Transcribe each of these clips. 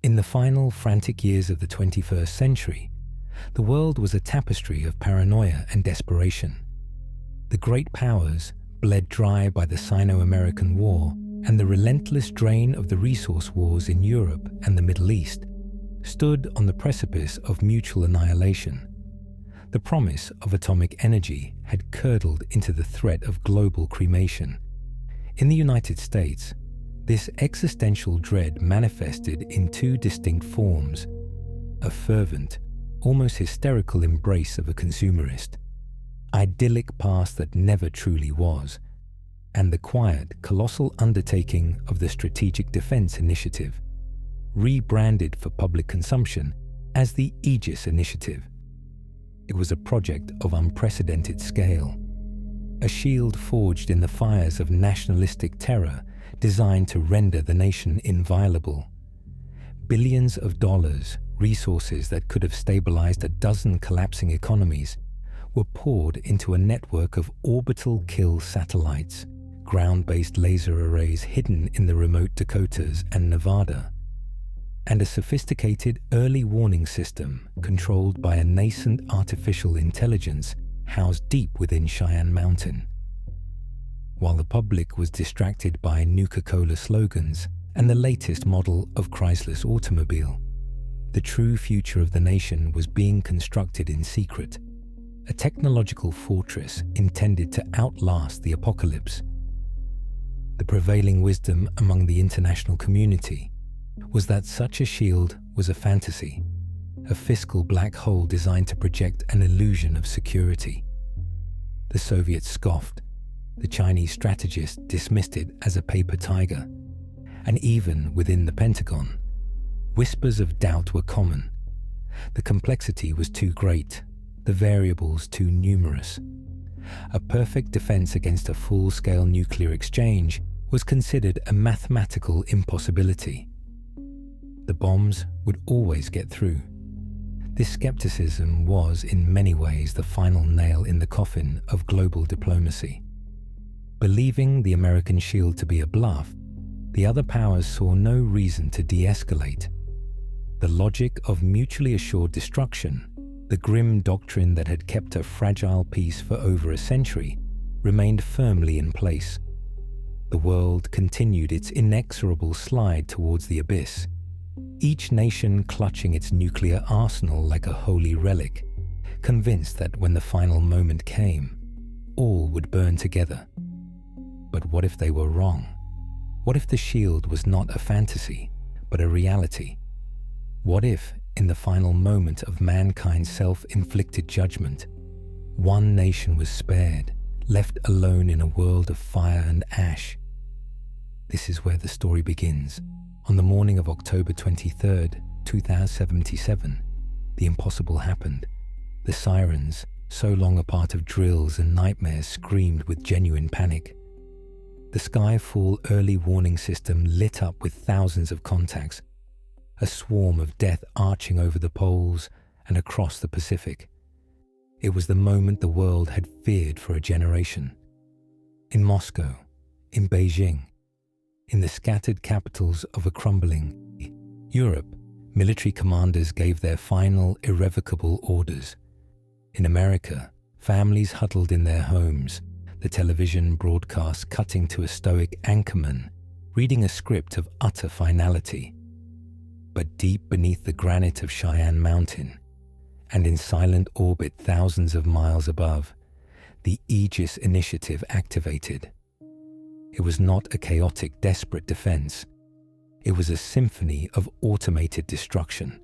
In the final frantic years of the 21st century, the world was a tapestry of paranoia and desperation. The great powers, bled dry by the Sino-American War and the relentless drain of the resource wars in Europe and the Middle East, stood on the precipice of mutual annihilation. The promise of atomic energy had curdled into the threat of global cremation. In the United States, this existential dread manifested in two distinct forms: a fervent, almost hysterical embrace of a consumerist, idyllic past that never truly was, and the quiet, colossal undertaking of the Strategic Defense Initiative, rebranded for public consumption as the Aegis Initiative. It was a project of unprecedented scale, a shield forged in the fires of nationalistic terror designed to render the nation inviolable. Billions of dollars, resources that could have stabilized a dozen collapsing economies, were poured into a network of orbital kill satellites, ground-based laser arrays hidden in the remote Dakotas and Nevada, and a sophisticated early warning system controlled by a nascent artificial intelligence housed deep within Cheyenne Mountain. While the public was distracted by Nuka-Cola slogans and the latest model of Chrysler's automobile, the true future of the nation was being constructed in secret, a technological fortress intended to outlast the apocalypse. The prevailing wisdom among the international community was that such a shield was a fantasy, a fiscal black hole designed to project an illusion of security. The Soviets scoffed, the Chinese strategists dismissed it as a paper tiger, and even within the Pentagon, whispers of doubt were common. The complexity was too great, the variables too numerous. A perfect defense against a full-scale nuclear exchange was considered a mathematical impossibility. The bombs would always get through. This skepticism was, in many ways, the final nail in the coffin of global diplomacy. Believing the American shield to be a bluff, the other powers saw no reason to de-escalate. The logic of mutually assured destruction, the grim doctrine that had kept a fragile peace for over a century, remained firmly in place. The world continued its inexorable slide towards the abyss, each nation clutching its nuclear arsenal like a holy relic, convinced that when the final moment came, all would burn together. But what if they were wrong? What if the shield was not a fantasy, but a reality? What if, in the final moment of mankind's self-inflicted judgment, one nation was spared, left alone in a world of fire and ash? This is where the story begins. On the morning of October 23rd, 2077, the impossible happened. The sirens, so long a part of drills and nightmares, screamed with genuine panic. The Skyfall early warning system lit up with thousands of contacts, a swarm of death arching over the poles and across the Pacific. It was the moment the world had feared for a generation. In Moscow, in Beijing, in the scattered capitals of a crumbling Europe, military commanders gave their final, irrevocable orders. In America, families huddled in their homes, the television broadcast cutting to a stoic anchorman, reading a script of utter finality. But deep beneath the granite of Cheyenne Mountain, and in silent orbit thousands of miles above, the Aegis Initiative activated. It was not a chaotic, desperate defense. It was a symphony of automated destruction.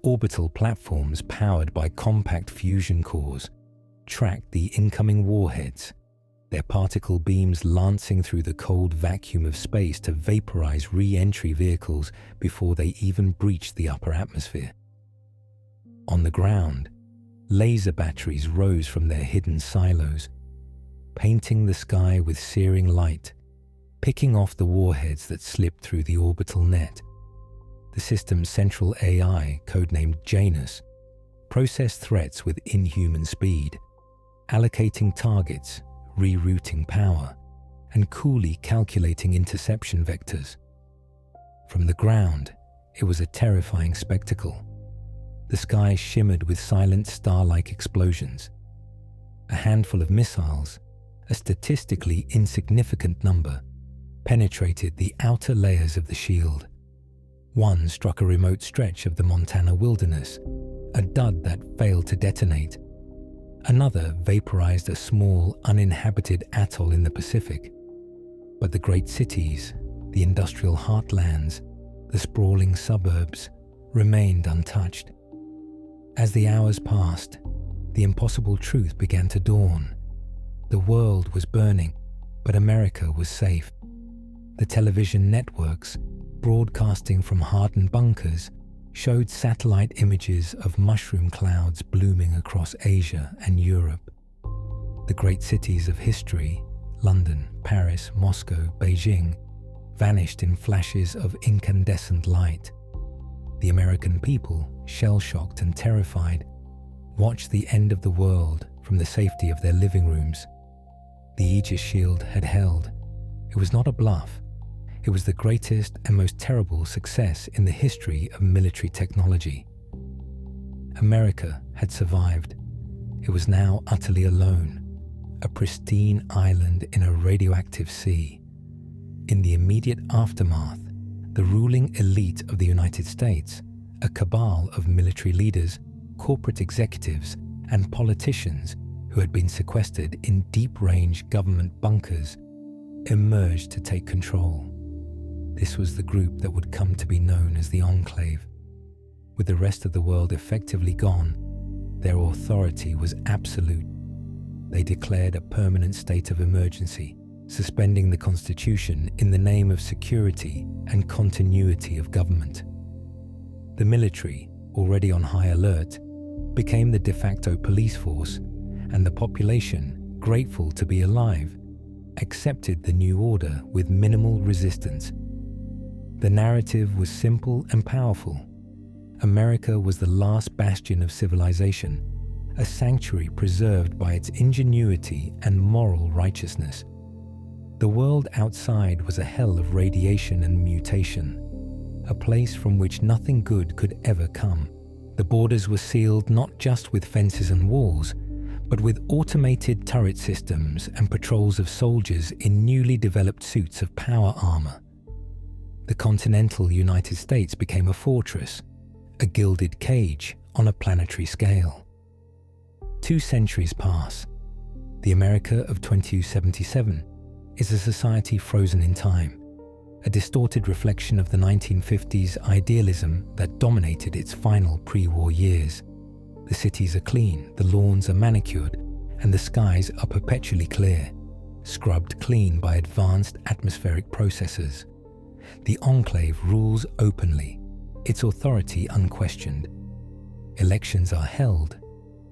Orbital platforms powered by compact fusion cores tracked the incoming warheads, their particle beams lancing through the cold vacuum of space to vaporize re-entry vehicles before they even breached the upper atmosphere. On the ground, laser batteries rose from their hidden silos, painting the sky with searing light, picking off the warheads that slipped through the orbital net. The system's central AI, codenamed Janus, processed threats with inhuman speed, allocating targets, rerouting power, and coolly calculating interception vectors. From the ground, It was a terrifying spectacle. The sky shimmered with silent star-like explosions. A handful of missiles, a statistically insignificant number, penetrated the outer layers of the shield. One struck a remote stretch of the Montana wilderness, a dud that failed to detonate. Another vaporized a small, uninhabited atoll in the Pacific. But the great cities, the industrial heartlands, the sprawling suburbs, remained untouched. As the hours passed, the impossible truth began to dawn. The world was burning, but America was safe. The television networks, broadcasting from hardened bunkers, showed satellite images of mushroom clouds blooming across Asia and Europe. The great cities of history, London, Paris, Moscow, Beijing, vanished in flashes of incandescent light. The American people, shell-shocked and terrified, watched the end of the world from the safety of their living rooms. The Aegis shield had held. It was not a bluff. It was the greatest and most terrible success in the history of military technology. America had survived. It was now utterly alone, a pristine island in a radioactive sea. In the immediate aftermath, the ruling elite of the United States, a cabal of military leaders, corporate executives, and politicians who had been sequestered in deep-range government bunkers, emerged to take control. This was the group that would come to be known as the Enclave. With the rest of the world effectively gone, their authority was absolute. They declared a permanent state of emergency, suspending the Constitution in the name of security and continuity of government. The military, already on high alert, became the de facto police force, and the population, grateful to be alive, accepted the new order with minimal resistance. The narrative was simple and powerful. America was the last bastion of civilization, a sanctuary preserved by its ingenuity and moral righteousness. The world outside was a hell of radiation and mutation, a place from which nothing good could ever come. The borders were sealed not just with fences and walls, but with automated turret systems and patrols of soldiers in newly developed suits of power armor. The continental United States became a fortress, a gilded cage on a planetary scale. 2 centuries pass. The America of 2277 is a society frozen in time, a distorted reflection of the 1950s idealism that dominated its final pre-war years. The cities are clean, the lawns are manicured, and the skies are perpetually clear, scrubbed clean by advanced atmospheric processes. The Enclave rules openly, its authority unquestioned. Elections are held,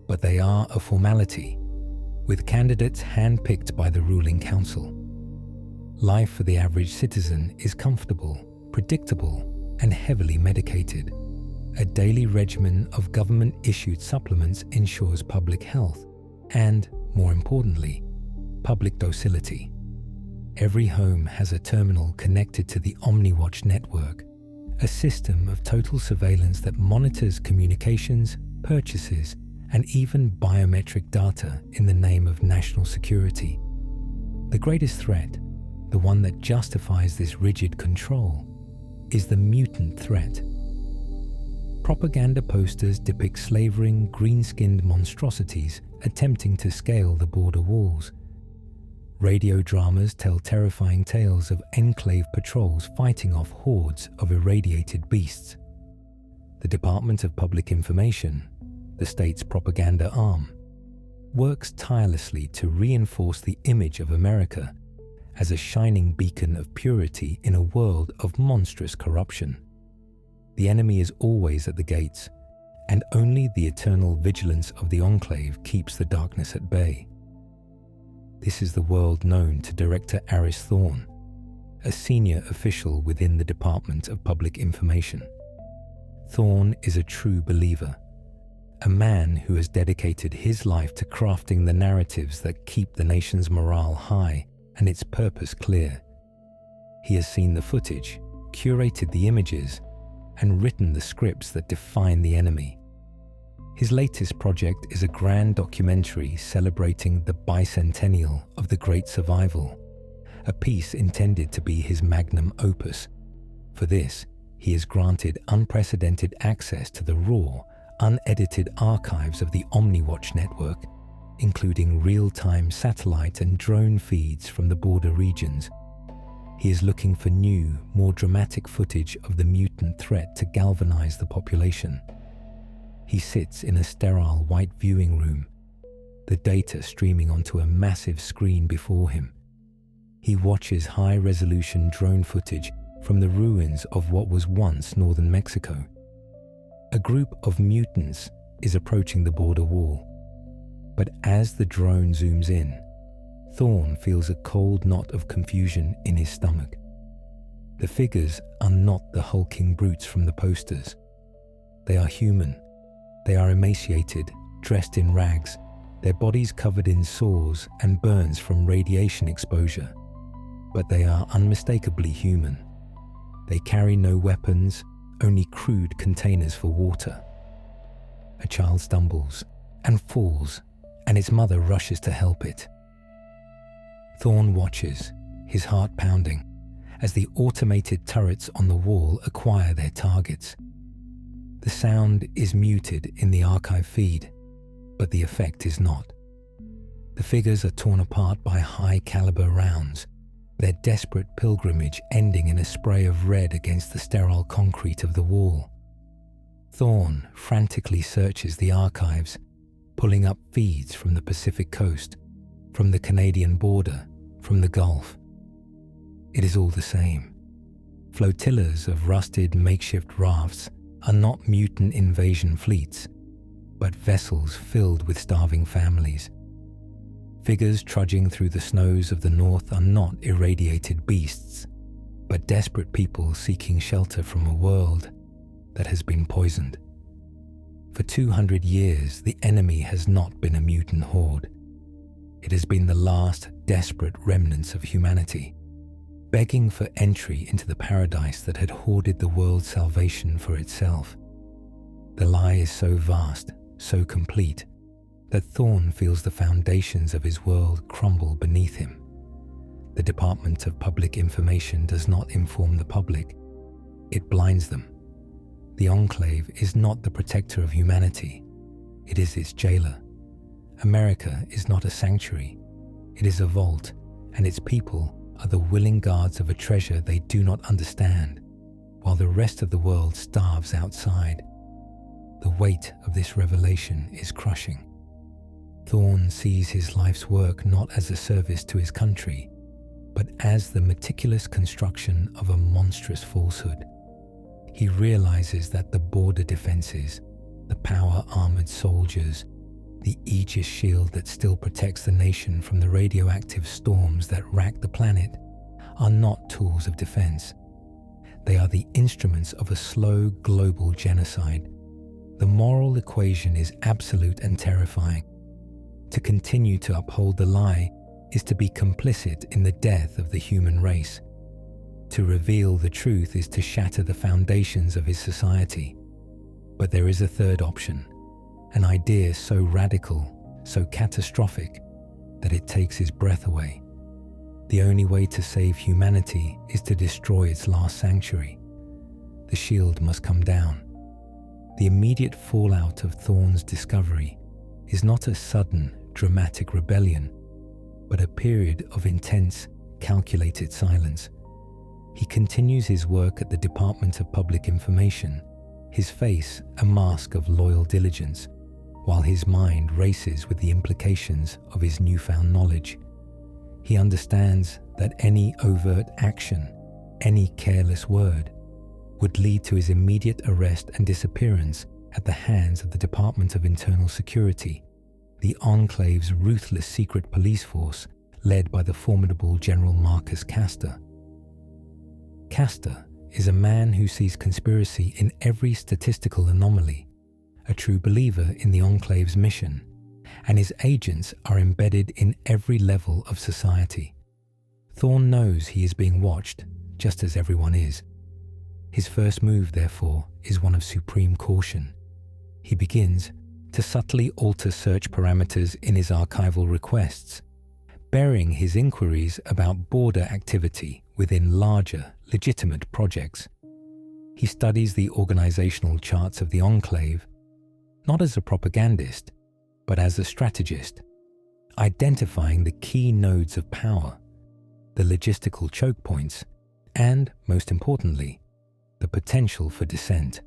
but they are a formality, with candidates hand-picked by the ruling council. Life for the average citizen is comfortable, predictable, and heavily medicated. A daily regimen of government-issued supplements ensures public health and, more importantly, public docility. Every home has a terminal connected to the OmniWatch network, a system of total surveillance that monitors communications, purchases, and even biometric data in the name of national security. The greatest threat, the one that justifies this rigid control, is the mutant threat. Propaganda posters depict slavering, green-skinned monstrosities attempting to scale the border walls. Radio dramas tell terrifying tales of Enclave patrols fighting off hordes of irradiated beasts. The Department of Public Information, the state's propaganda arm, works tirelessly to reinforce the image of America as a shining beacon of purity in a world of monstrous corruption. The enemy is always at the gates, and only the eternal vigilance of the Enclave keeps the darkness at bay. This is the world known to Director Aris Thorne, a senior official within the Department of Public Information. Thorne is a true believer, a man who has dedicated his life to crafting the narratives that keep the nation's morale high and its purpose clear. He has seen the footage, curated the images, and written the scripts that define the enemy. His latest project is a grand documentary celebrating the bicentennial of the Great Survival, a piece intended to be his magnum opus. For this, he is granted unprecedented access to the raw, unedited archives of the OmniWatch network, including real-time satellite and drone feeds from the border regions. He is looking for new, more dramatic footage of the mutant threat to galvanize the population. He sits in a sterile white viewing room, the data streaming onto a massive screen before him. He watches high-resolution drone footage from the ruins of what was once northern Mexico. A group of mutants is approaching the border wall, but as the drone zooms in, Thorne feels a cold knot of confusion in his stomach. The figures are not the hulking brutes from the posters. They are human. They are emaciated, dressed in rags, their bodies covered in sores and burns from radiation exposure. But they are unmistakably human. They carry no weapons, only crude containers for water. A child stumbles and falls, and its mother rushes to help it. Thorne watches, his heart pounding, as the automated turrets on the wall acquire their targets. The sound is muted in the archive feed, but the effect is not. The figures are torn apart by high-caliber rounds, their desperate pilgrimage ending in a spray of red against the sterile concrete of the wall. Thorne frantically searches the archives, pulling up feeds from the Pacific coast, from the Canadian border, from the Gulf. It is all the same. Flotillas of rusted makeshift rafts are not mutant invasion fleets, but vessels filled with starving families. Figures trudging through the snows of the north are not irradiated beasts, but desperate people seeking shelter from a world that has been poisoned. For 200 years, the enemy has not been a mutant horde. It has been the last desperate remnants of humanity, begging for entry into the paradise that had hoarded the world's salvation for itself. The lie is so vast, so complete, that Thorne feels the foundations of his world crumble beneath him. The Department of Public Information does not inform the public. It blinds them. The Enclave is not the protector of humanity. It is its jailer. America is not a sanctuary. It is a vault, and its people are the willing guards of a treasure they do not understand, while the rest of the world starves outside. The weight of this revelation is crushing. Thorne sees his life's work not as a service to his country, but as the meticulous construction of a monstrous falsehood. He realizes that the border defenses, the power-armored soldiers, the Aegis shield that still protects the nation from the radioactive storms that rack the planet, are not tools of defense. They are the instruments of a slow global genocide. The moral equation is absolute and terrifying. To continue to uphold the lie is to be complicit in the death of the human race. To reveal the truth is to shatter the foundations of his society. But there is a third option, an idea so radical, so catastrophic, that it takes his breath away. The only way to save humanity is to destroy its last sanctuary. The shield must come down. The immediate fallout of Thorne's discovery is not a sudden, dramatic rebellion, but a period of intense, calculated silence. He continues his work at the Department of Public Information, his face a mask of loyal diligence, while his mind races with the implications of his newfound knowledge. He understands that any overt action, any careless word, would lead to his immediate arrest and disappearance at the hands of the Department of Internal Security, the Enclave's ruthless secret police force led by the formidable General Marcus Castor. Castor is a man who sees conspiracy in every statistical anomaly, a true believer in the Enclave's mission, and his agents are embedded in every level of society. Thorne knows he is being watched, just as everyone is. His first move, therefore, is one of supreme caution. He begins to subtly alter search parameters in his archival requests, burying his inquiries about border activity within larger, legitimate projects. He studies the organizational charts of the Enclave, not as a propagandist, but as a strategist, identifying the key nodes of power, the logistical choke points, and, most importantly, the potential for dissent.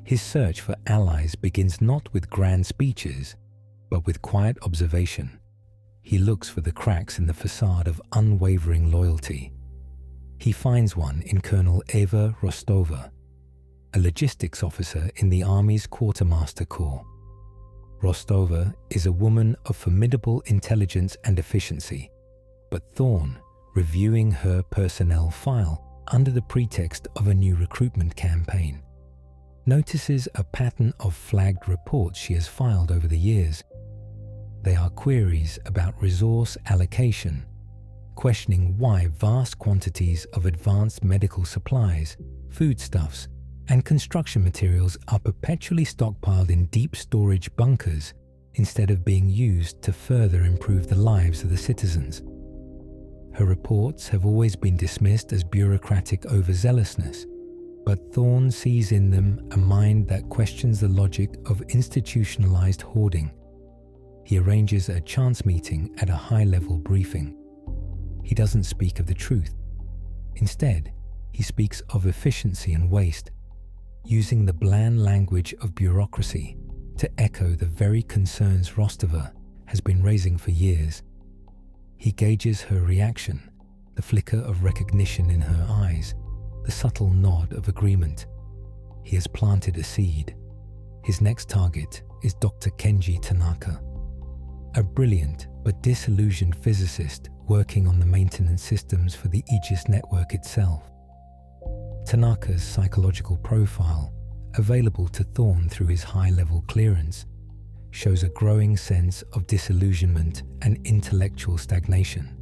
His search for allies begins not with grand speeches, but with quiet observation. He looks for the cracks in the facade of unwavering loyalty. He finds one in Colonel Eva Rostova, a logistics officer in the Army's Quartermaster Corps. Rostova is a woman of formidable intelligence and efficiency, but Thorne, reviewing her personnel file under the pretext of a new recruitment campaign, notices a pattern of flagged reports she has filed over the years. They are queries about resource allocation, questioning why vast quantities of advanced medical supplies, foodstuffs, and construction materials are perpetually stockpiled in deep storage bunkers instead of being used to further improve the lives of the citizens. Her reports have always been dismissed as bureaucratic overzealousness, but Thorne sees in them a mind that questions the logic of institutionalized hoarding. He arranges a chance meeting at a high-level briefing. He doesn't speak of the truth. Instead, he speaks of efficiency and waste, using the bland language of bureaucracy to echo the very concerns Rostova has been raising for years. He gauges her reaction, the flicker of recognition in her eyes, the subtle nod of agreement. He has planted a seed. His next target is Dr. Kenji Tanaka, a brilliant but disillusioned physicist working on the maintenance systems for the Aegis network itself. Tanaka's psychological profile, available to Thorne through his high-level clearance, shows a growing sense of disillusionment and intellectual stagnation.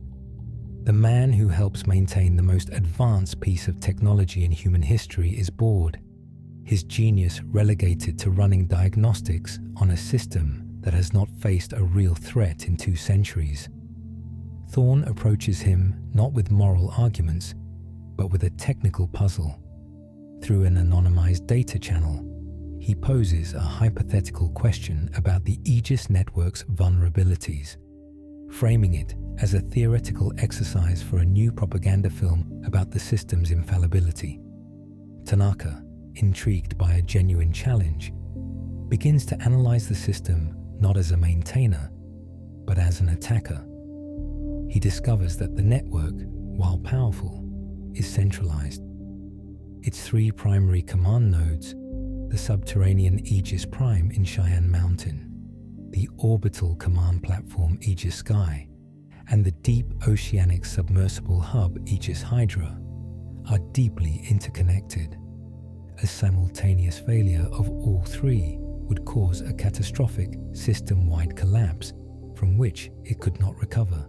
The man who helps maintain the most advanced piece of technology in human history is bored, his genius relegated to running diagnostics on a system that has not faced a real threat in 2 centuries. Thorne approaches him not with moral arguments, but with a technical puzzle. Through an anonymized data channel, he poses a hypothetical question about the Aegis network's vulnerabilities, framing it as a theoretical exercise for a new propaganda film about the system's infallibility. Tanaka, intrigued by a genuine challenge, begins to analyze the system not as a maintainer, but as an attacker. He discovers that the network, while powerful, is centralized. Its 3 primary command nodes, the subterranean Aegis Prime in Cheyenne Mountain, the orbital command platform Aegis Sky, and the deep oceanic submersible hub Aegis Hydra, are deeply interconnected. A simultaneous failure of all 3 would cause a catastrophic system-wide collapse from which it could not recover.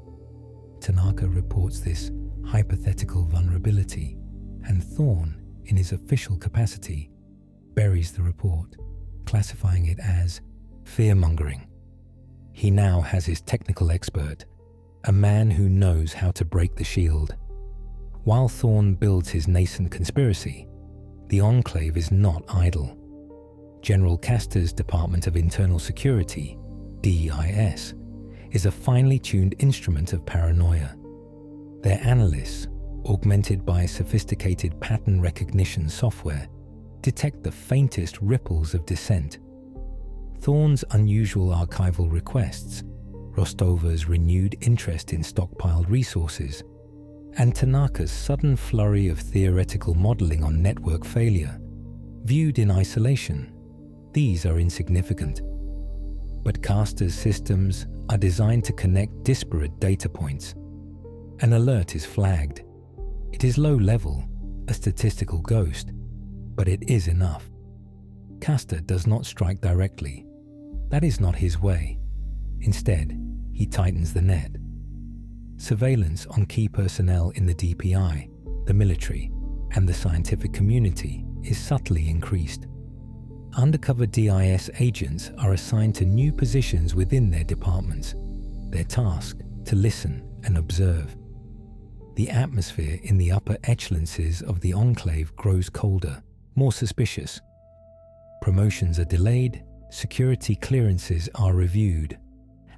Tanaka reports this hypothetical vulnerability, and Thorne, in his official capacity, buries the report, classifying it as fear-mongering. He now has his technical expert, a man who knows how to break the shield. While Thorne builds his nascent conspiracy, the Enclave is not idle. General Castor's Department of Internal Security, DIS, is a finely tuned instrument of paranoia. Their analysts, augmented by sophisticated pattern recognition software, detect the faintest ripples of dissent. Thorne's unusual archival requests, Rostova's renewed interest in stockpiled resources, and Tanaka's sudden flurry of theoretical modeling on network failure, viewed in isolation, these are insignificant. But Castor's systems are designed to connect disparate data points. An alert is flagged. It is low level, a statistical ghost, but it is enough. Castor does not strike directly. That is not his way. Instead, he tightens the net. Surveillance on key personnel in the DPI, the military, and the scientific community is subtly increased. Undercover DIS agents are assigned to new positions within their departments, their task to listen and observe. The atmosphere in the upper echelons of the Enclave grows colder, more suspicious. Promotions are delayed, security clearances are reviewed,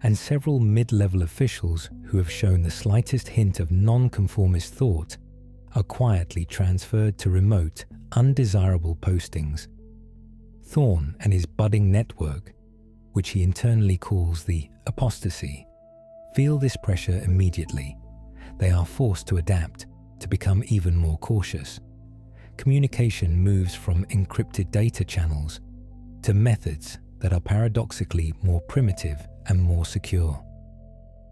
and several mid-level officials who have shown the slightest hint of non-conformist thought are quietly transferred to remote, undesirable postings. Thorne and his budding network, which he internally calls the Apostasy, feel this pressure immediately. They are forced to adapt, to become even more cautious. Communication moves from encrypted data channels to methods that are paradoxically more primitive and more secure.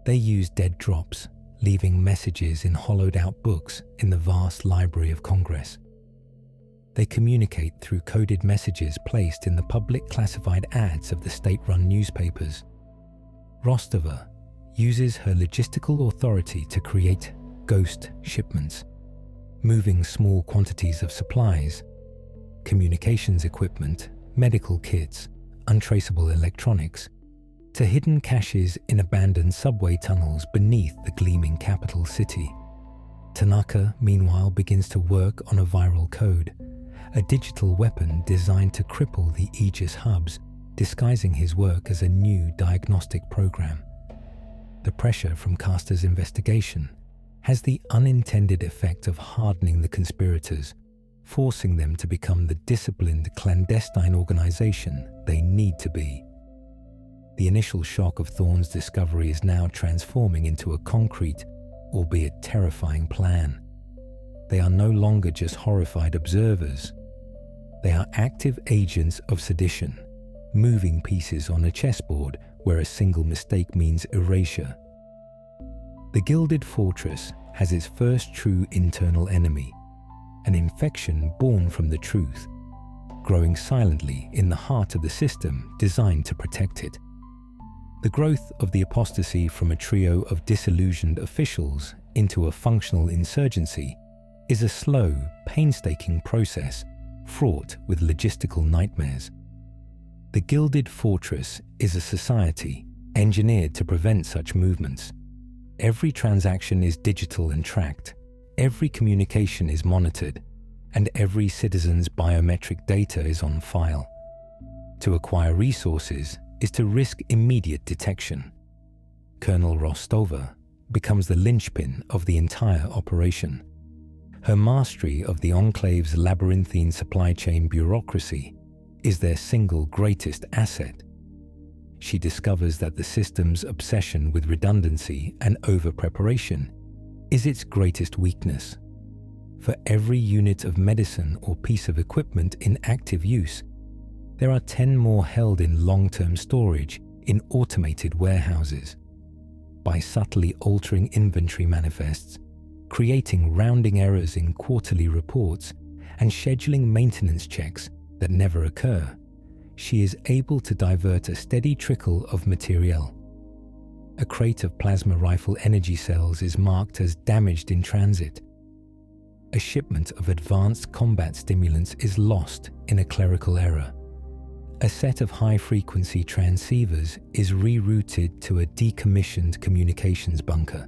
They use dead drops, leaving messages in hollowed-out books in the vast Library of Congress. They communicate through coded messages placed in the public classified ads of the state-run newspapers. Rostova uses her logistical authority to create ghost shipments, moving small quantities of supplies, communications equipment, medical kits, untraceable electronics, to hidden caches in abandoned subway tunnels beneath the gleaming capital city. Tanaka, meanwhile, begins to work on a viral code, a digital weapon designed to cripple the Aegis hubs, disguising his work as a new diagnostic program. The pressure from Castor's investigation has the unintended effect of hardening the conspirators, forcing them to become the disciplined, clandestine organization they need to be. The initial shock of Thorne's discovery is now transforming into a concrete, albeit terrifying plan. They are no longer just horrified observers. They are active agents of sedition, moving pieces on a chessboard where a single mistake means erasure. The Gilded Fortress has its first true internal enemy, an infection born from the truth, growing silently in the heart of the system designed to protect it. The growth of the Apostasy from a trio of disillusioned officials into a functional insurgency is a slow, painstaking process fraught with logistical nightmares. The Gilded Fortress is a society engineered to prevent such movements. Every transaction is digital and tracked, every communication is monitored, and every citizen's biometric data is on file. To acquire resources is to risk immediate detection. Colonel Rostova becomes the linchpin of the entire operation. Her mastery of the Enclave's labyrinthine supply chain bureaucracy is their single greatest asset. She discovers that the system's obsession with redundancy and over-preparation is its greatest weakness. For every unit of medicine or piece of equipment in active use, there are 10 more held in long-term storage in automated warehouses. By subtly altering inventory manifests, creating rounding errors in quarterly reports, and scheduling maintenance checks that never occur, she is able to divert a steady trickle of materiel. A crate of plasma rifle energy cells is marked as damaged in transit. A shipment of advanced combat stimulants is lost in a clerical error. A set of high-frequency transceivers is rerouted to a decommissioned communications bunker.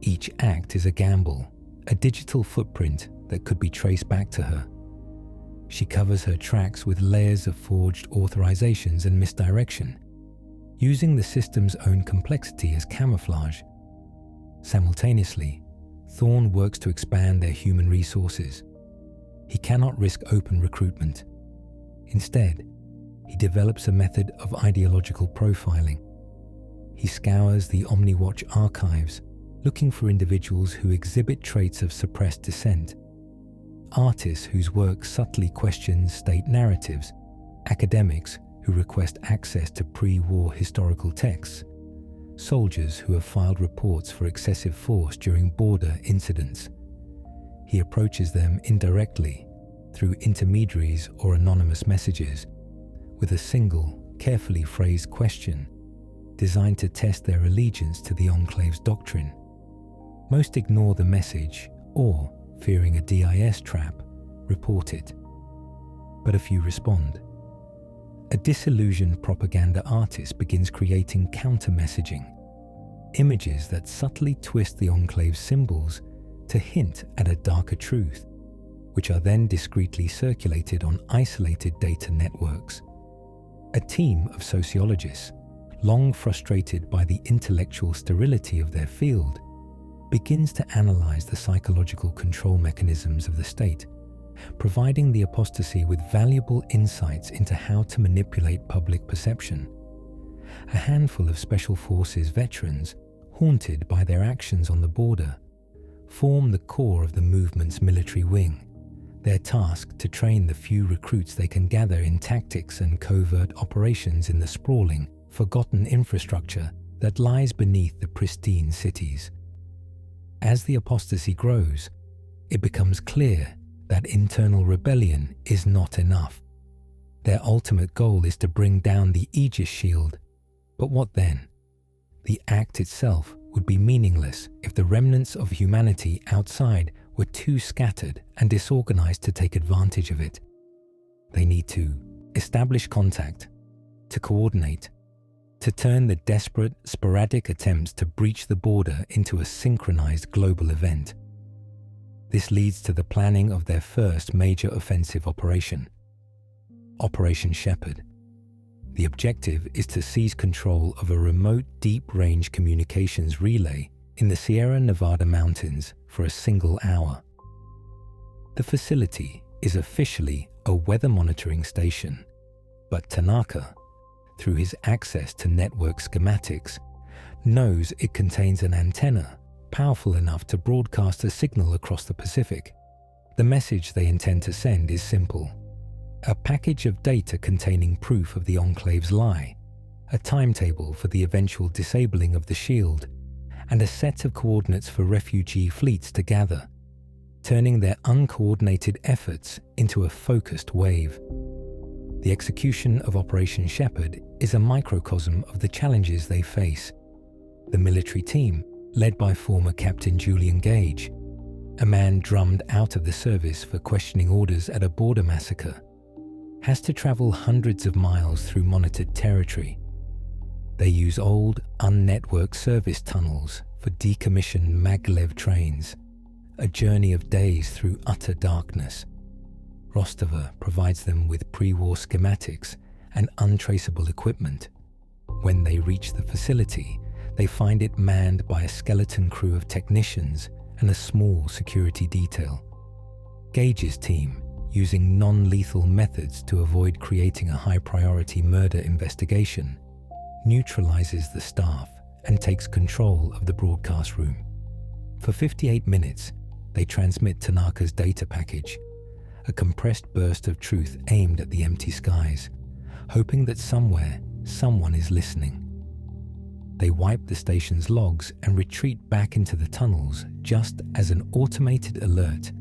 Each act is a gamble, a digital footprint that could be traced back to her. She covers her tracks with layers of forged authorizations and misdirection, using the system's own complexity as camouflage. Simultaneously, Thorne works to expand their human resources. He cannot risk open recruitment. Instead, he develops a method of ideological profiling. He scours the OmniWatch archives, looking for individuals who exhibit traits of suppressed dissent. Artists whose work subtly questions state narratives, academics who request access to pre-war historical texts, soldiers who have filed reports for excessive force during border incidents. He approaches them indirectly through intermediaries or anonymous messages with a single, carefully phrased question designed to test their allegiance to the Enclave's doctrine. Most ignore the message or fearing a DIS trap, report it. But a few respond. A disillusioned propaganda artist begins creating counter-messaging, images that subtly twist the Enclave's symbols to hint at a darker truth, which are then discreetly circulated on isolated data networks. A team of sociologists, long frustrated by the intellectual sterility of their field, begins to analyze the psychological control mechanisms of the state, providing the Apostasy with valuable insights into how to manipulate public perception. A handful of Special Forces veterans, haunted by their actions on the border, form the core of the movement's military wing, their task to train the few recruits they can gather in tactics and covert operations in the sprawling, forgotten infrastructure that lies beneath the pristine cities. As the Apostasy grows, it becomes clear that internal rebellion is not enough. Their ultimate goal is to bring down the Aegis shield. But what then? The act itself would be meaningless if the remnants of humanity outside were too scattered and disorganized to take advantage of it. They need to establish contact, to coordinate, to turn the desperate, sporadic attempts to breach the border into a synchronized global event. This leads to the planning of their first major offensive operation, Operation Shepherd. The objective is to seize control of a remote, deep-range communications relay in the Sierra Nevada mountains for a single hour. The facility is officially a weather monitoring station, but Tanaka, through his access to network schematics, knows it contains an antenna powerful enough to broadcast a signal across the Pacific. The message they intend to send is simple: a package of data containing proof of the Enclave's lie, a timetable for the eventual disabling of the shield, and a set of coordinates for refugee fleets to gather, turning their uncoordinated efforts into a focused wave. The execution of Operation Shepherd is a microcosm of the challenges they face. The military team, led by former Captain Julian Gage, a man drummed out of the service for questioning orders at a border massacre, has to travel hundreds of miles through monitored territory. They use old, unnetworked service tunnels for decommissioned maglev trains, a journey of days through utter darkness. Rostova provides them with pre-war schematics and untraceable equipment. When they reach the facility, they find it manned by a skeleton crew of technicians and a small security detail. Gage's team, using non-lethal methods to avoid creating a high-priority murder investigation, neutralizes the staff and takes control of the broadcast room. For 58 minutes, they transmit Tanaka's data package, a compressed burst of truth aimed at the empty skies, hoping that somewhere, someone is listening. They wipe the station's logs and retreat back into the tunnels just as an automated alert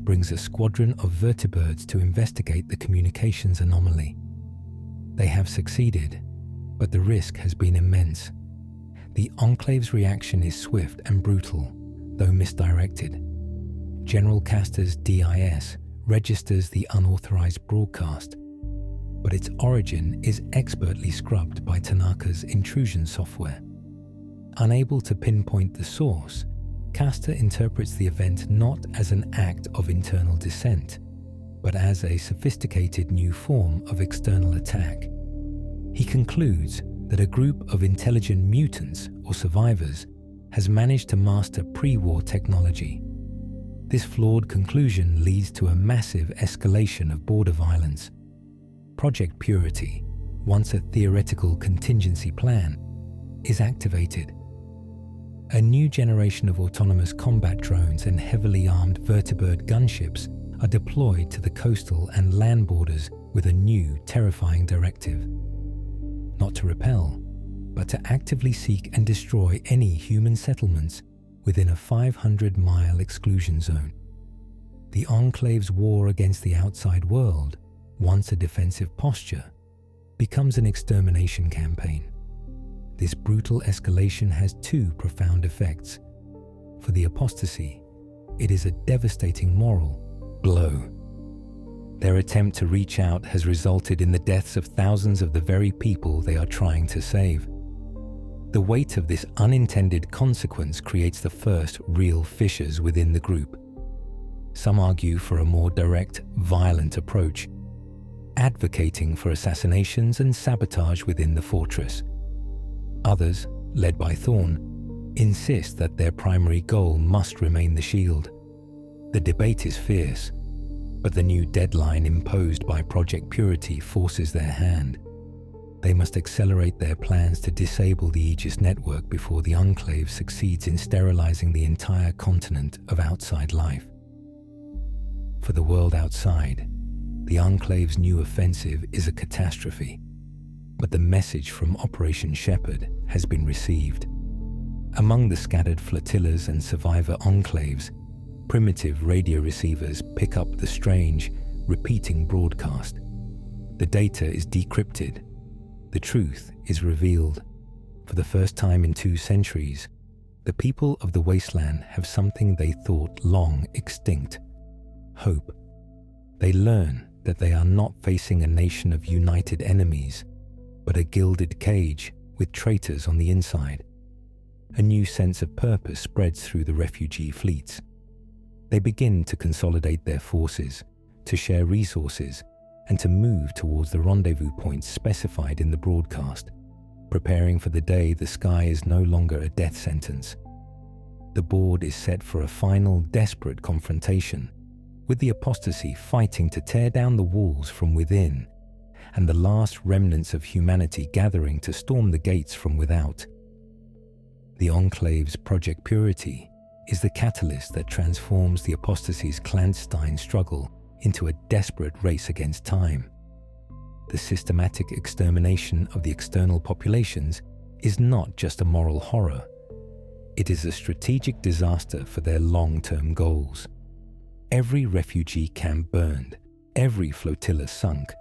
brings a squadron of vertibirds to investigate the communications anomaly. They have succeeded, but the risk has been immense. The Enclave's reaction is swift and brutal, though misdirected. General Castor's DIS registers the unauthorized broadcast, but its origin is expertly scrubbed by Tanaka's intrusion software. Unable to pinpoint the source, Castor interprets the event not as an act of internal dissent, but as a sophisticated new form of external attack. He concludes that a group of intelligent mutants or survivors has managed to master pre-war technology. This flawed conclusion leads to a massive escalation of border violence. Project Purity, once a theoretical contingency plan, is activated. A new generation of autonomous combat drones and heavily armed vertibird gunships are deployed to the coastal and land borders with a new, terrifying directive. Not to repel, but to actively seek and destroy any human settlements within a 500-mile exclusion zone. The Enclave's war against the outside world, once a defensive posture, becomes an extermination campaign. This brutal escalation has two profound effects. For the Apostasy, it is a devastating moral blow. Their attempt to reach out has resulted in the deaths of thousands of the very people they are trying to save. The weight of this unintended consequence creates the first real fissures within the group. Some argue for a more direct, violent approach, advocating for assassinations and sabotage within the fortress. Others, led by Thorne, insist that their primary goal must remain the shield. The debate is fierce, but the new deadline imposed by Project Purity forces their hand. They must accelerate their plans to disable the Aegis network before the Enclave succeeds in sterilizing the entire continent of outside life. For the world outside, the Enclave's new offensive is a catastrophe, but the message from Operation Shepherd has been received. Among the scattered flotillas and survivor enclaves, primitive radio receivers pick up the strange, repeating broadcast. The data is decrypted. The truth is revealed. For the first time in 2 centuries, the people of the Wasteland have something they thought long extinct: hope. They learn that they are not facing a nation of united enemies, but a gilded cage with traitors on the inside. A new sense of purpose spreads through the refugee fleets. They begin to consolidate their forces, to share resources, and to move towards the rendezvous points specified in the broadcast, preparing for the day the sky is no longer a death sentence. The board is set for a final, desperate confrontation, with the Apostasy fighting to tear down the walls from within, and the last remnants of humanity gathering to storm the gates from without. The Enclave's Project Purity is the catalyst that transforms the Apostasy's clandestine struggle into a desperate race against time. The systematic extermination of the external populations is not just a moral horror. It is a strategic disaster for their long-term goals. Every refugee camp burned, every flotilla sunk,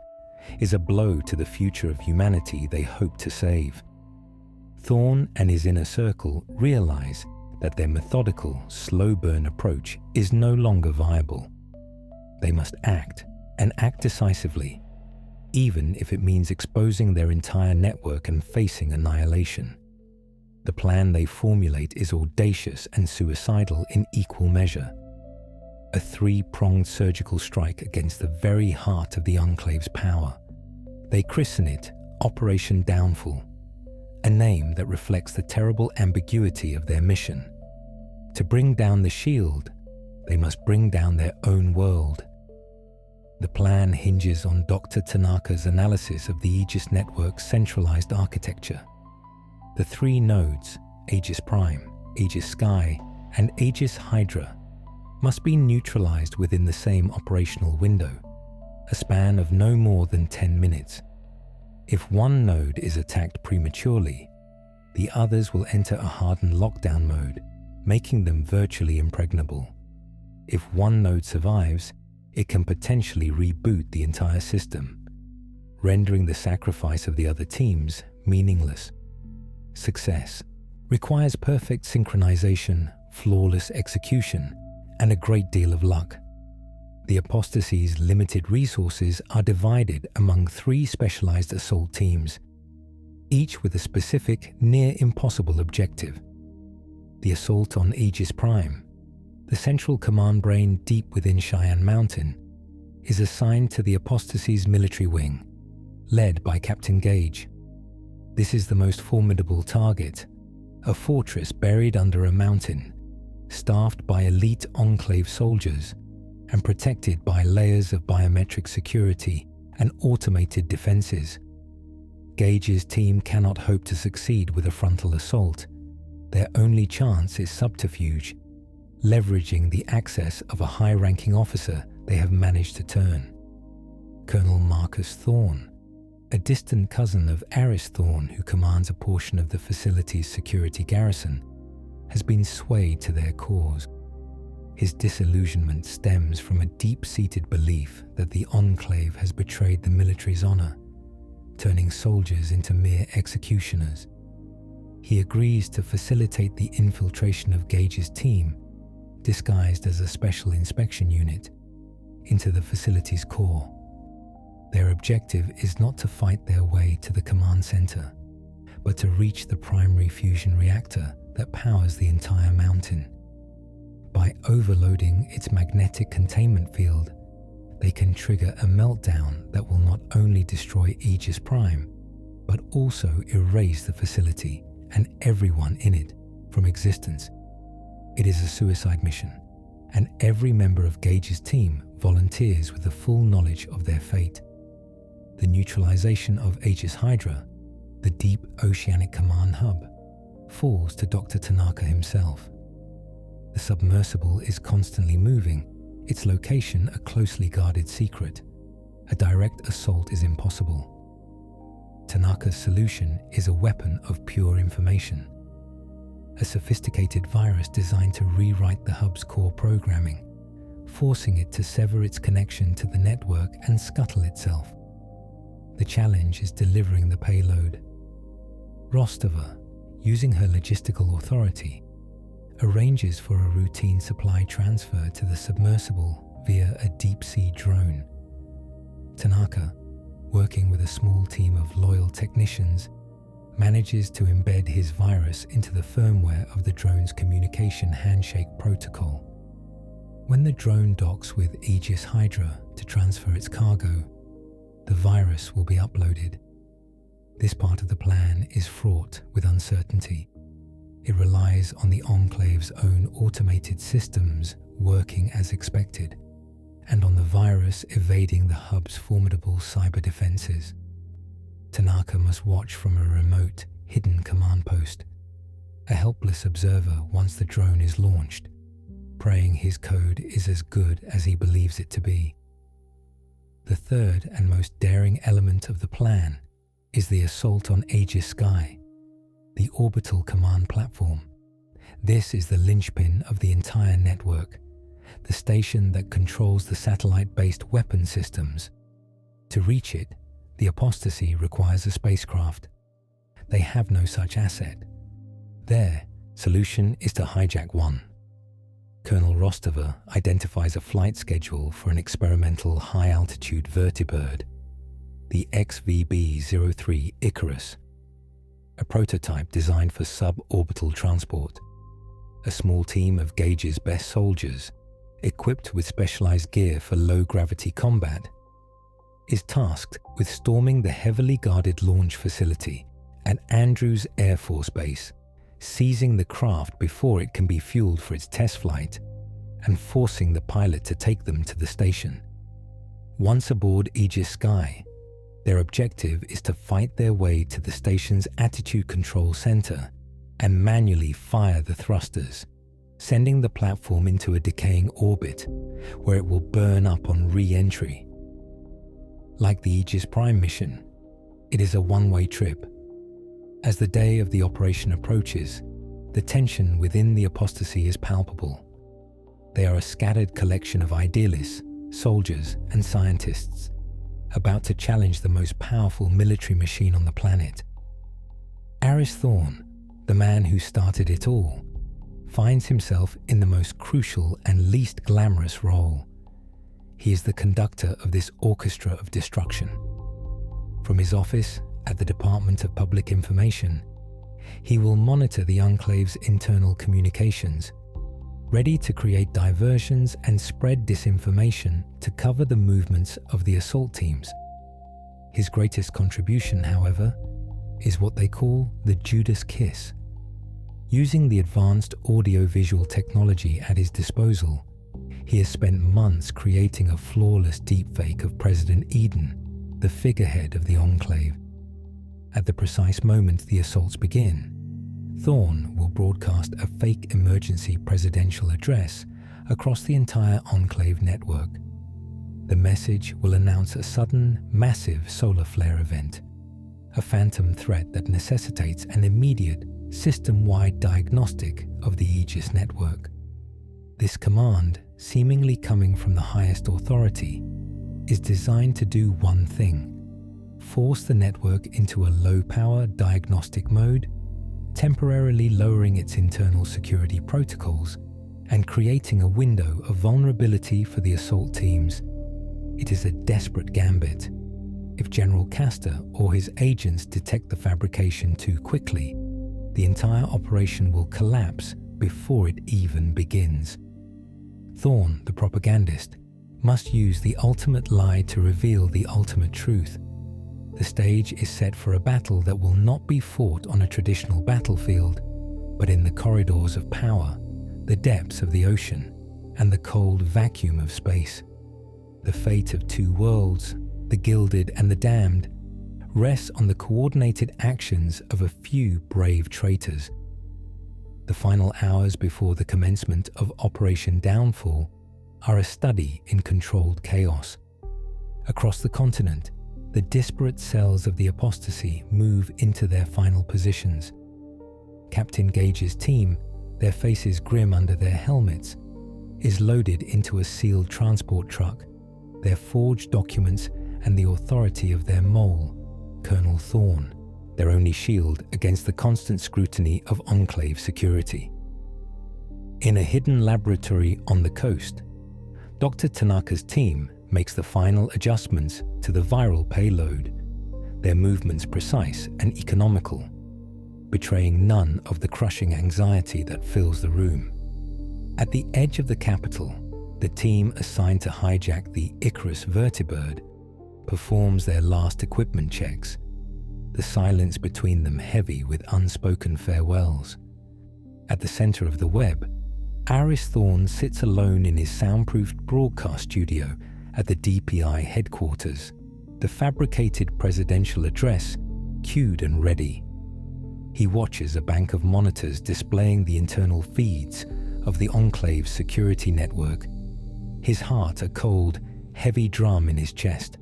is a blow to the future of humanity they hope to save. Thorne and his inner circle realize that their methodical, slow-burn approach is no longer viable. They must act, and act decisively, even if it means exposing their entire network and facing annihilation. The plan they formulate is audacious and suicidal in equal measure. A 3-pronged surgical strike against the very heart of the Enclave's power. They christen it Operation Downfall, a name that reflects the terrible ambiguity of their mission. To bring down the shield, they must bring down their own world. The plan hinges on Dr. Tanaka's analysis of the Aegis network's centralized architecture. The 3 nodes, Aegis Prime, Aegis Sky, and Aegis Hydra, must be neutralized within the same operational window, a span of no more than 10 minutes. If one node is attacked prematurely, the others will enter a hardened lockdown mode, making them virtually impregnable. If one node survives, it can potentially reboot the entire system, rendering the sacrifice of the other teams meaningless. Success requires perfect synchronization, flawless execution, and a great deal of luck. The Apostasy's limited resources are divided among 3 specialized assault teams, each with a specific, near-impossible objective. The assault on Aegis Prime, the central command brain deep within Cheyenne Mountain, is assigned to the Apostasy's military wing, led by Captain Gage. This is the most formidable target, a fortress buried under a mountain, staffed by elite Enclave soldiers and protected by layers of biometric security and automated defenses. Gage's team cannot hope to succeed with a frontal assault. Their only chance is subterfuge, leveraging the access of a high-ranking officer they have managed to turn. Colonel Marcus Thorne, a distant cousin of Aris Thorne who commands a portion of the facility's security garrison, has been swayed to their cause. His disillusionment stems from a deep-seated belief that the Enclave has betrayed the military's honor, turning soldiers into mere executioners. He agrees to facilitate the infiltration of Gage's team, disguised as a special inspection unit, into the facility's core. Their objective is not to fight their way to the command center, but to reach the primary fusion reactor that powers the entire mountain. By overloading its magnetic containment field, they can trigger a meltdown that will not only destroy Aegis Prime, but also erase the facility and everyone in it from existence. It is a suicide mission, and every member of Gage's team volunteers with the full knowledge of their fate. The neutralization of Aegis Hydra, the deep oceanic command hub, falls to Dr. Tanaka himself. The submersible is constantly moving, its location a closely guarded secret. A direct assault is impossible. Tanaka's solution is a weapon of pure information. A sophisticated virus designed to rewrite the hub's core programming, forcing it to sever its connection to the network and scuttle itself. The challenge is delivering the payload. Rostova, using her logistical authority, arranges for a routine supply transfer to the submersible via a deep-sea drone. Tanaka, working with a small team of loyal technicians, manages to embed his virus into the firmware of the drone's communication handshake protocol. When the drone docks with Aegis Hydra to transfer its cargo, the virus will be uploaded. This part of the plan is fraught with uncertainty. It relies on the Enclave's own automated systems working as expected, and on the virus evading the hub's formidable cyber defenses. Tanaka must watch from a remote, hidden command post, a helpless observer once the drone is launched, praying his code is as good as he believes it to be. The third and most daring element of the plan is the assault on Aegis Sky, the orbital command platform. This is the linchpin of the entire network, the station that controls the satellite-based weapon systems. To reach it, the Apostasy requires a spacecraft. They have no such asset. Their solution is to hijack one. Colonel Rostova identifies a flight schedule for an experimental high-altitude vertibird, the XVB-03 Icarus, a prototype designed for suborbital transport. A small team of Gage's best soldiers, equipped with specialized gear for low-gravity combat, is tasked with storming the heavily guarded launch facility at Andrews Air Force Base, seizing the craft before it can be fueled for its test flight, and forcing the pilot to take them to the station. Once aboard Aegis Sky, their objective is to fight their way to the station's attitude control center and manually fire the thrusters, sending the platform into a decaying orbit where it will burn up on re-entry. Like the Aegis Prime mission, it is a one-way trip. As the day of the operation approaches, the tension within the Apostasy is palpable. They are a scattered collection of idealists, soldiers, and scientists, about to challenge the most powerful military machine on the planet. Aris Thorne, the man who started it all, finds himself in the most crucial and least glamorous role. He is the conductor of this orchestra of destruction. From his office at the Department of Public Information, he will monitor the Enclave's internal communications, ready to create diversions and spread disinformation to cover the movements of the assault teams. His greatest contribution, however, is what they call the Judas Kiss. Using the advanced audio-visual technology at his disposal, he has spent months creating a flawless deepfake of President Eden, the figurehead of the Enclave. At the precise moment the assaults begin, Thorne will broadcast a fake emergency presidential address across the entire Enclave network. The message will announce a sudden, massive solar flare event, a phantom threat that necessitates an immediate, system-wide diagnostic of the Aegis network. This command, seemingly coming from the highest authority, is designed to do one thing: force the network into a low-power diagnostic mode, temporarily lowering its internal security protocols and creating a window of vulnerability for the assault teams. It is a desperate gambit. If General Castor or his agents detect the fabrication too quickly, the entire operation will collapse before it even begins. Thorne, the propagandist, must use the ultimate lie to reveal the ultimate truth. The stage is set for a battle that will not be fought on a traditional battlefield, but in the corridors of power, the depths of the ocean, and the cold vacuum of space. The fate of two worlds, the Gilded and the Damned, rests on the coordinated actions of a few brave traitors. The final hours before the commencement of Operation Downfall are a study in controlled chaos. Across the continent, the disparate cells of the Apostasy move into their final positions. Captain Gage's team, their faces grim under their helmets, is loaded into a sealed transport truck, their forged documents and the authority of their mole, Colonel Thorne, their only shield against the constant scrutiny of Enclave security. In a hidden laboratory on the coast, Dr. Tanaka's team makes the final adjustments to the viral payload, their movements precise and economical, betraying none of the crushing anxiety that fills the room. At the edge of the capital, the team assigned to hijack the Icarus vertibird performs their last equipment checks, the silence between them heavy with unspoken farewells. At the center of the web, Aris Thorne sits alone in his soundproofed broadcast studio at the DPI headquarters, the fabricated presidential address queued and ready. He watches a bank of monitors displaying the internal feeds of the Enclave's security network, his heart a cold, heavy drum in his chest.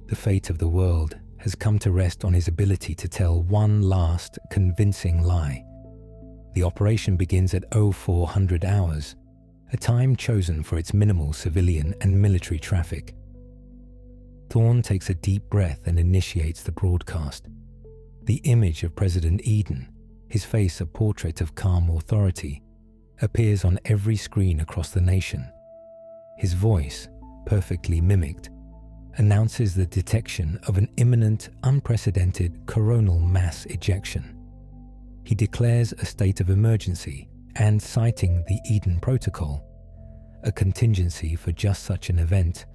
The fate of the world has come to rest on his ability to tell one last, convincing lie. The operation begins at 0400 hours, a time chosen for its minimal civilian and military traffic. Thorne takes a deep breath and initiates the broadcast. The image of President Eden, his face a portrait of calm authority, appears on every screen across the nation. His voice, perfectly mimicked, announces the detection of an imminent, unprecedented coronal mass ejection. He declares a state of emergency and, citing the Eden Protocol, a contingency for just such an event,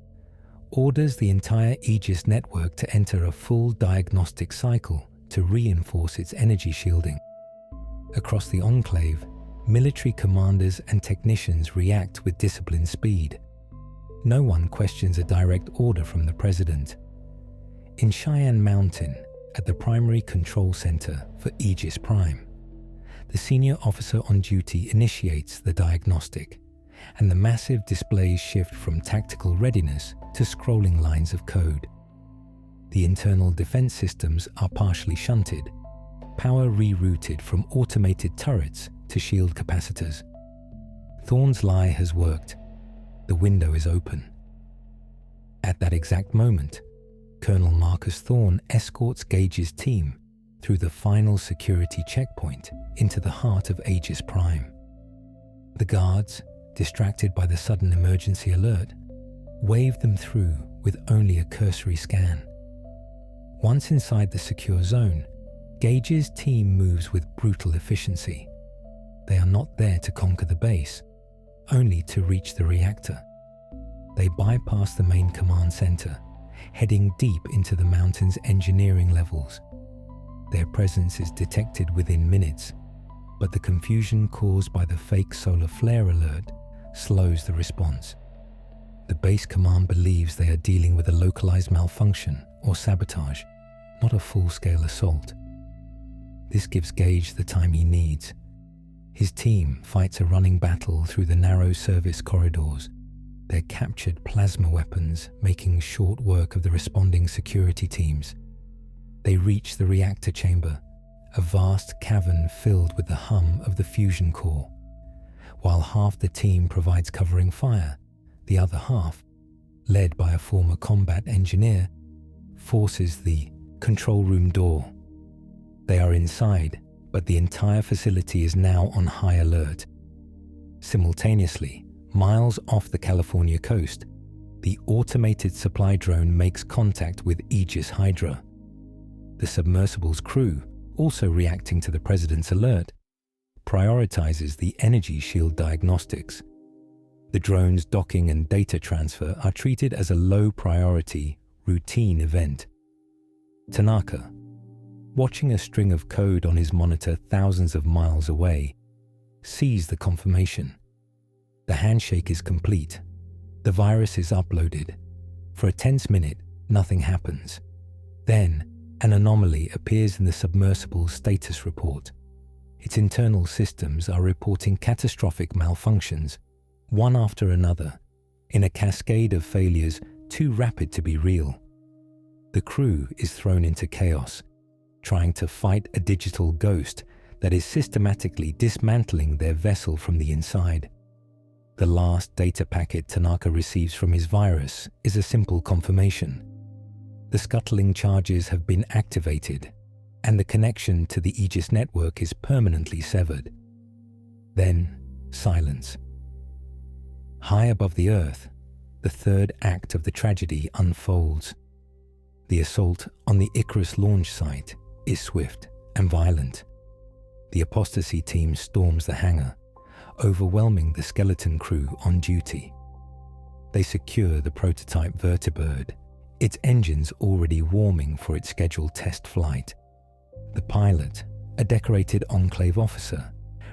orders the entire Aegis network to enter a full diagnostic cycle to reinforce its energy shielding. Across the Enclave, military commanders and technicians react with disciplined speed. No one questions a direct order from the president. In Cheyenne Mountain, at the primary control center for Aegis Prime, the senior officer on duty initiates the diagnostic, and the massive displays shift from tactical readiness to scrolling lines of code. The internal defense systems are partially shunted, power rerouted from automated turrets to shield capacitors. Thorne's lie has worked. The window is open. At that exact moment, Colonel Marcus Thorne escorts Gage's team through the final security checkpoint into the heart of Aegis Prime. The guards, distracted by the sudden emergency alert, wave them through with only a cursory scan. Once inside the secure zone, Gage's team moves with brutal efficiency. They are not there to conquer the base, only to reach the reactor. They bypass the main command center, heading deep into the mountain's engineering levels. Their presence is detected within minutes, but the confusion caused by the fake solar flare alert slows the response. The base command believes they are dealing with a localized malfunction or sabotage, not a full-scale assault. This gives Gage the time he needs. His team fights a running battle through the narrow service corridors, their captured plasma weapons making short work of the responding security teams. They reach the reactor chamber, a vast cavern filled with the hum of the fusion core. While half the team provides covering fire, the other half, led by a former combat engineer, forces the control room door. They are inside, but the entire facility is now on high alert. Simultaneously, miles off the California coast, the automated supply drone makes contact with Aegis Hydra. The submersible's crew, also reacting to the president's alert, prioritizes the energy shield diagnostics. The drone's docking and data transfer are treated as a low-priority, routine event. Tanaka, watching a string of code on his monitor thousands of miles away, sees the confirmation. The handshake is complete. The virus is uploaded. For a tense minute, nothing happens. Then, an anomaly appears in the submersible's status report. Its internal systems are reporting catastrophic malfunctions, one after another, in a cascade of failures too rapid to be real. The crew is thrown into chaos, trying to fight a digital ghost that is systematically dismantling their vessel from the inside. The last data packet Tanaka receives from his virus is a simple confirmation. The scuttling charges have been activated, and the connection to the Aegis network is permanently severed. Then, silence. High above the Earth, the third act of the tragedy unfolds. The assault on the Icarus launch site is swift and violent. The Apostasy team storms the hangar, overwhelming the skeleton crew on duty. They secure the prototype vertibird, its engines already warming for its scheduled test flight. The pilot, a decorated Enclave officer,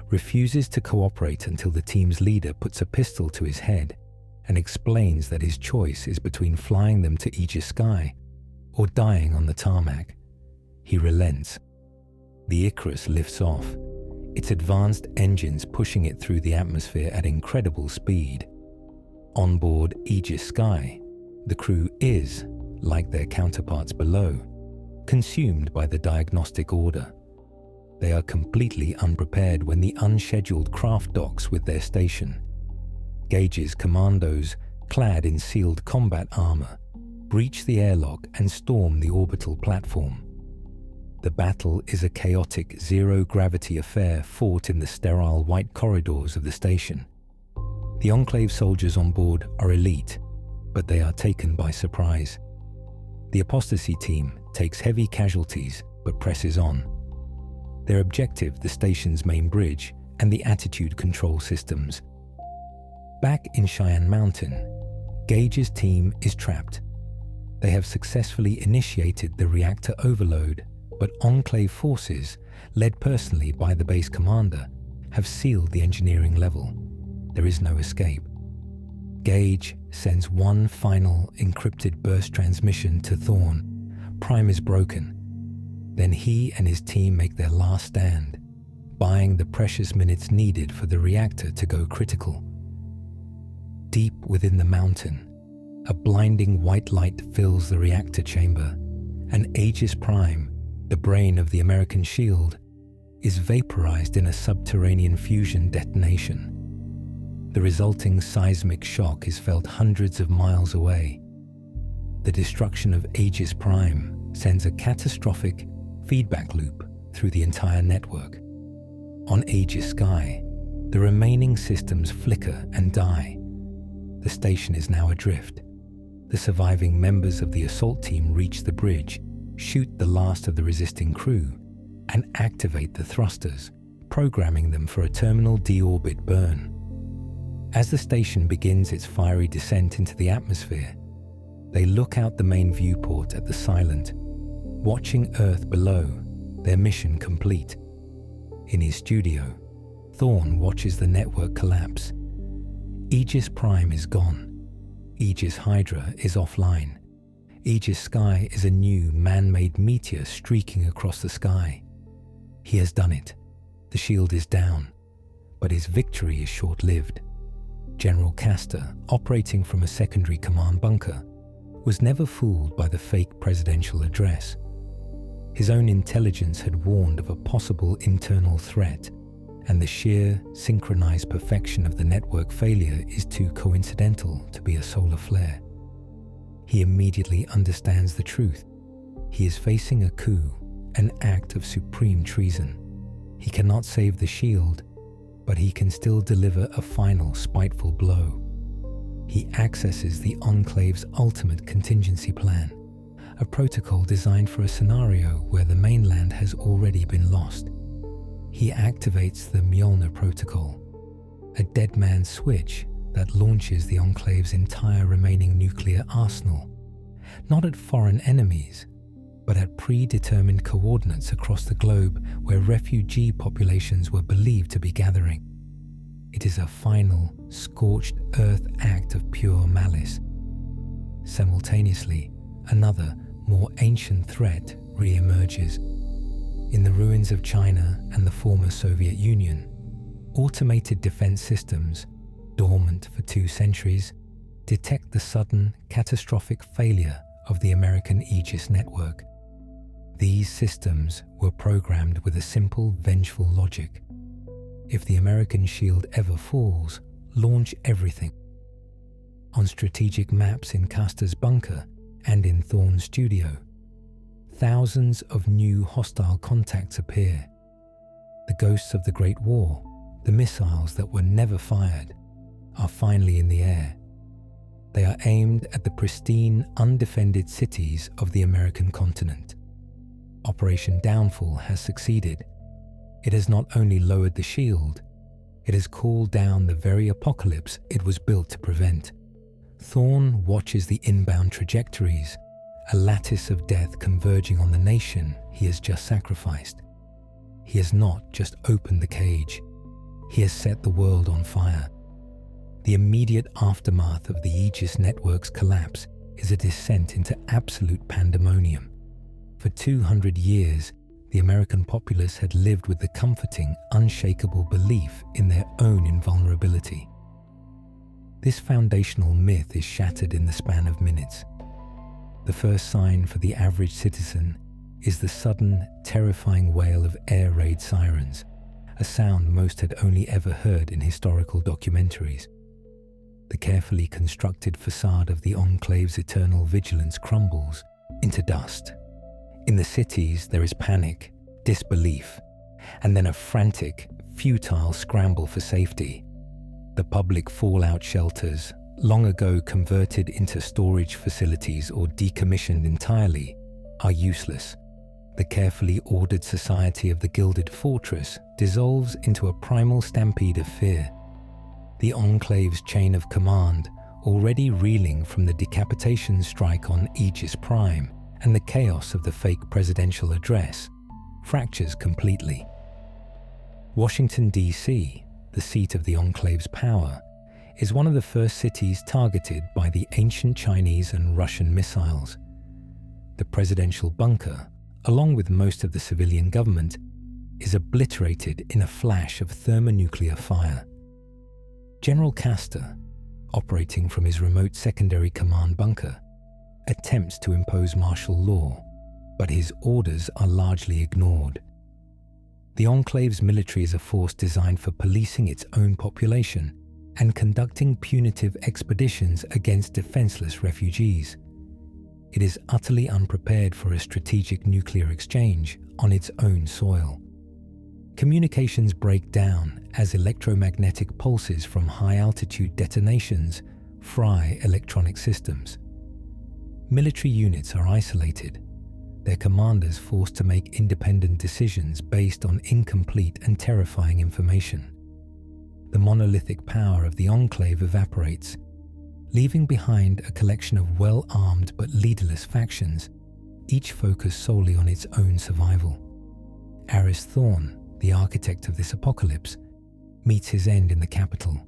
refuses to cooperate until the team's leader puts a pistol to his head and explains that his choice is between flying them to Aegis Sky or dying on the tarmac. He relents. The Icarus lifts off, its advanced engines pushing it through the atmosphere at incredible speed. On board Aegis Sky, the crew is, like their counterparts below, consumed by the diagnostic order. They are completely unprepared when the unscheduled craft docks with their station. Gage's commandos, clad in sealed combat armor, breach the airlock and storm the orbital platform. The battle is a chaotic, zero-gravity affair fought in the sterile white corridors of the station. The Enclave soldiers on board are elite, but they are taken by surprise. The Apostasy team takes heavy casualties but presses on. Their objective, the station's main bridge and the attitude control systems. Back in Cheyenne Mountain, Gage's team is trapped. They have successfully initiated the reactor overload, but Enclave forces, led personally by the base commander, have sealed the engineering level. There is no escape. Gage sends one final encrypted burst transmission to Thorne. Prime is broken. Then he and his team make their last stand, buying the precious minutes needed for the reactor to go critical. Deep within the mountain, a blinding white light fills the reactor chamber, and Aegis Prime, the brain of the American shield, is vaporized in a subterranean fusion detonation. The resulting seismic shock is felt hundreds of miles away. The destruction of Aegis Prime sends a catastrophic feedback loop through the entire network. On Aegis Sky, the remaining systems flicker and die. The station is now adrift. The surviving members of the assault team reach the bridge, shoot the last of the resisting crew, and activate the thrusters, programming them for a terminal deorbit burn. As the station begins its fiery descent into the atmosphere, they look out the main viewport at the silent, watching Earth below, their mission complete. In his studio, Thorne watches the network collapse. Aegis Prime is gone. Aegis Hydra is offline. Aegis Sky is a new man-made meteor streaking across the sky. He has done it. The shield is down, but his victory is short-lived. General Castor, operating from a secondary command bunker, was never fooled by the fake presidential address. His own intelligence had warned of a possible internal threat, and the sheer, synchronized perfection of the network failure is too coincidental to be a solar flare. He immediately understands the truth. He is facing a coup, an act of supreme treason. He cannot save the shield, but he can still deliver a final spiteful blow. He accesses the Enclave's ultimate contingency plan, a protocol designed for a scenario where the mainland has already been lost. He activates the Mjolnir protocol, a dead man's switch that launches the Enclave's entire remaining nuclear arsenal, not at foreign enemies, but at predetermined coordinates across the globe where refugee populations were believed to be gathering. It is a final, scorched earth act of pure malice. Simultaneously, another, more ancient threat re-emerges. In the ruins of China and the former Soviet Union, automated defense systems, dormant for 2 centuries, detect the sudden, catastrophic failure of the American Aegis network. These systems were programmed with a simple, vengeful logic. If the American shield ever falls, launch everything. On strategic maps in Custer's bunker and in Thorne's studio, thousands of new hostile contacts appear. The ghosts of the Great War, the missiles that were never fired, are finally in the air. They are aimed at the pristine, undefended cities of the American continent. Operation Downfall has succeeded. It has not only lowered the shield, it has called down the very apocalypse it was built to prevent. Thorne watches the inbound trajectories, a lattice of death converging on the nation he has just sacrificed. He has not just opened the cage, he has set the world on fire. The immediate aftermath of the Aegis network's collapse is a descent into absolute pandemonium. For 200 years, the American populace had lived with the comforting, unshakable belief in their own invulnerability. This foundational myth is shattered in the span of minutes. The first sign for the average citizen is the sudden, terrifying wail of air raid sirens, a sound most had only ever heard in historical documentaries. The carefully constructed facade of the Enclave's eternal vigilance crumbles into dust. In the cities, there is panic, disbelief, and then a frantic, futile scramble for safety. The public fallout shelters, long ago converted into storage facilities or decommissioned entirely, are useless. The carefully ordered society of the Gilded Fortress dissolves into a primal stampede of fear. The Enclave's chain of command, already reeling from the decapitation strike on Aegis Prime and the chaos of the fake presidential address, fractures completely. Washington, D.C., the seat of the Enclave's power, is one of the first cities targeted by the ancient Chinese and Russian missiles. The presidential bunker, along with most of the civilian government, is obliterated in a flash of thermonuclear fire. General Custer, operating from his remote secondary command bunker, attempts to impose martial law, but his orders are largely ignored. The Enclave's military is a force designed for policing its own population and conducting punitive expeditions against defenseless refugees. It is utterly unprepared for a strategic nuclear exchange on its own soil. Communications break down as electromagnetic pulses from high-altitude detonations fry electronic systems. Military units are isolated, their commanders forced to make independent decisions based on incomplete and terrifying information. The monolithic power of the Enclave evaporates, leaving behind a collection of well-armed but leaderless factions, each focused solely on its own survival. Aris Thorne, the architect of this apocalypse, meets his end in the capital.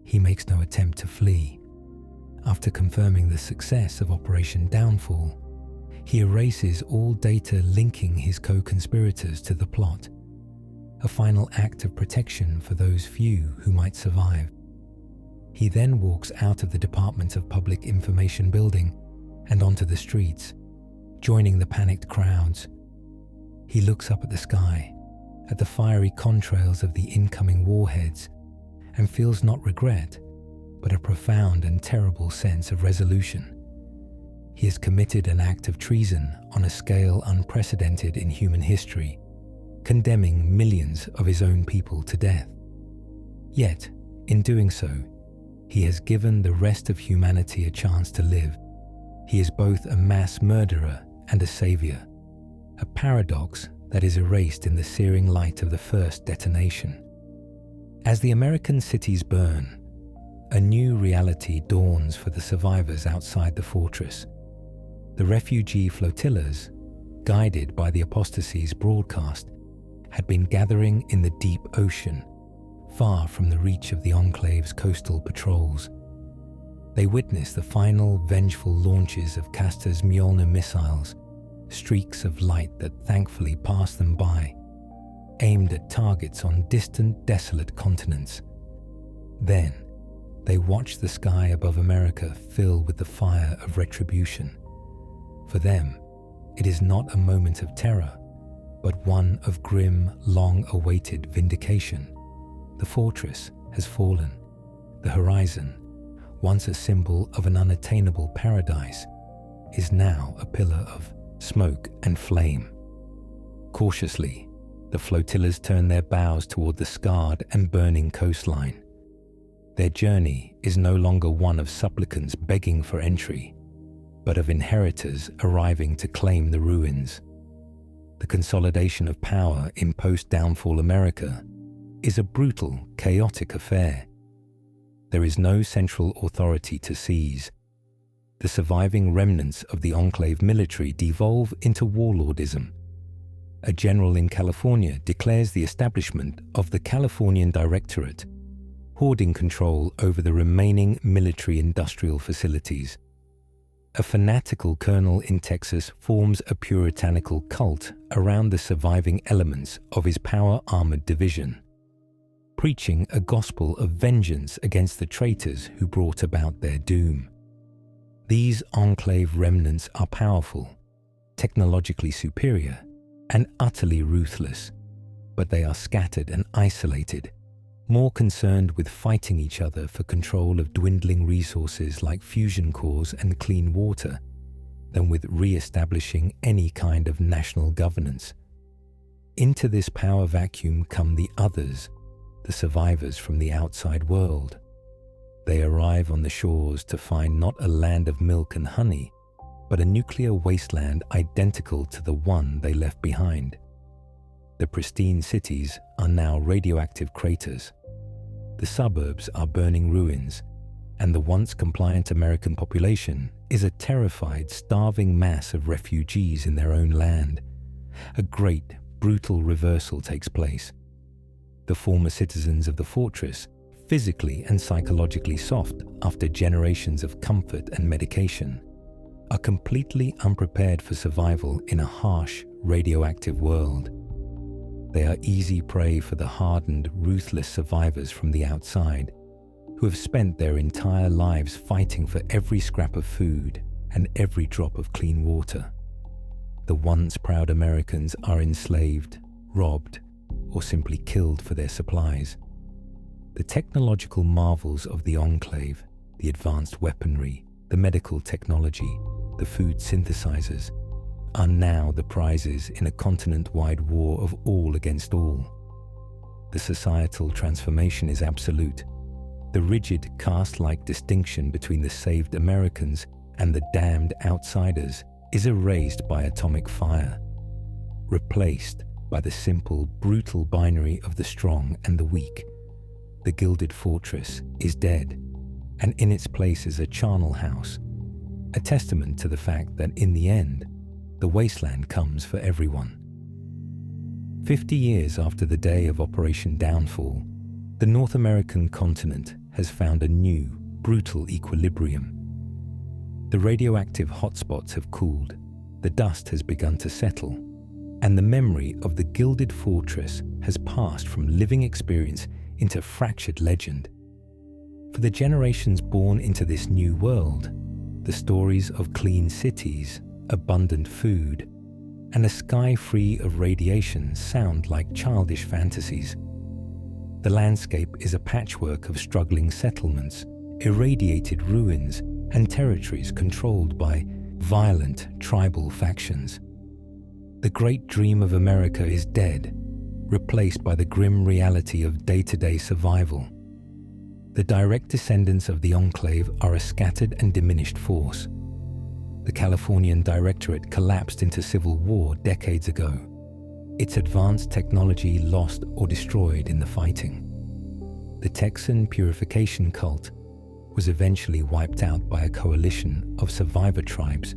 He makes no attempt to flee. After confirming the success of Operation Downfall, he erases all data linking his co-conspirators to the plot, a final act of protection for those few who might survive. He then walks out of the Department of Public Information building and onto the streets, joining the panicked crowds. He looks up at the sky, at the fiery contrails of the incoming warheads, and feels not regret, but a profound and terrible sense of resolution. He has committed an act of treason on a scale unprecedented in human history, condemning millions of his own people to death. Yet, in doing so, he has given the rest of humanity a chance to live. He is both a mass murderer and a savior, a paradox that is erased in the searing light of the first detonation. As the American cities burn, a new reality dawns for the survivors outside the fortress. The refugee flotillas, guided by the Apostasy's broadcast, had been gathering in the deep ocean, far from the reach of the Enclave's coastal patrols. They witnessed the final vengeful launches of Castor's Mjolnir missiles, streaks of light that thankfully passed them by, aimed at targets on distant, desolate continents. Then, they watched the sky above America fill with the fire of retribution. For them, it is not a moment of terror, but one of grim, long-awaited vindication. The fortress has fallen. The horizon, once a symbol of an unattainable paradise, is now a pillar of smoke and flame. Cautiously, the flotillas turn their bows toward the scarred and burning coastline. Their journey is no longer one of supplicants begging for entry, but of inheritors arriving to claim the ruins. The consolidation of power in post-downfall America is a brutal, chaotic affair. There is no central authority to seize. The surviving remnants of the Enclave military devolve into warlordism. A general in California declares the establishment of the Californian Directorate, hoarding control over the remaining military-industrial facilities. A fanatical colonel in Texas forms a puritanical cult around the surviving elements of his power-armored division, preaching a gospel of vengeance against the traitors who brought about their doom. These Enclave remnants are powerful, technologically superior, and utterly ruthless, but they are scattered and isolated, more concerned with fighting each other for control of dwindling resources like fusion cores and clean water than with re-establishing any kind of national governance. Into this power vacuum come the others, the survivors from the outside world. They arrive on the shores to find not a land of milk and honey, but a nuclear wasteland identical to the one they left behind. The pristine cities are now radioactive craters. The suburbs are burning ruins, and the once compliant American population is a terrified, starving mass of refugees in their own land. A great, brutal reversal takes place. The former citizens of the fortress, physically and psychologically soft after generations of comfort and medication, are completely unprepared for survival in a harsh, radioactive world. They are easy prey for the hardened, ruthless survivors from the outside, who have spent their entire lives fighting for every scrap of food and every drop of clean water. The once proud Americans are enslaved, robbed, or simply killed for their supplies. The technological marvels of the Enclave, the advanced weaponry, the medical technology, the food synthesizers, are now the prizes in a continent-wide war of all against all. The societal transformation is absolute. The rigid caste-like distinction between the saved Americans and the damned outsiders is erased by atomic fire, replaced by the simple, brutal binary of the strong and the weak. The Gilded Fortress is dead, and in its place is a charnel house, a testament to the fact that in the end, the Wasteland comes for everyone. 50 years after the day of Operation Downfall, the North American continent has found a new, brutal equilibrium. The radioactive hotspots have cooled, the dust has begun to settle, and the memory of the Gilded Fortress has passed from living experience into fractured legend. For the generations born into this new world, the stories of clean cities, abundant food, and a sky free of radiation sound like childish fantasies. The landscape is a patchwork of struggling settlements, irradiated ruins, and territories controlled by violent tribal factions. The great dream of America is dead, replaced by the grim reality of day-to-day survival, The direct descendants of the Enclave are a scattered and diminished force. The Californian Directorate collapsed into civil war decades ago, its advanced technology lost or destroyed in the fighting. The Texan purification cult was eventually wiped out by a coalition of survivor tribes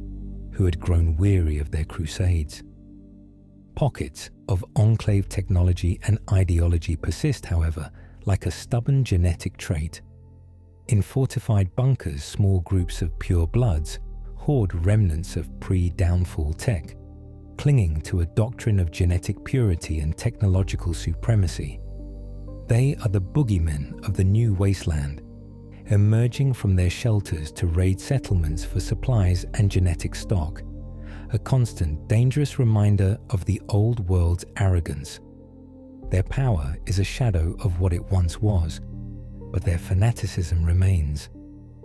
who had grown weary of their crusades. Pockets of Enclave technology and ideology persist, however, like a stubborn genetic trait. In fortified bunkers, small groups of pure bloods hoard remnants of pre-downfall tech, clinging to a doctrine of genetic purity and technological supremacy. They are the boogeymen of the new Wasteland, emerging from their shelters to raid settlements for supplies and genetic stock, a constant, dangerous reminder of the old world's arrogance. Their power is a shadow of what it once was, but their fanaticism remains,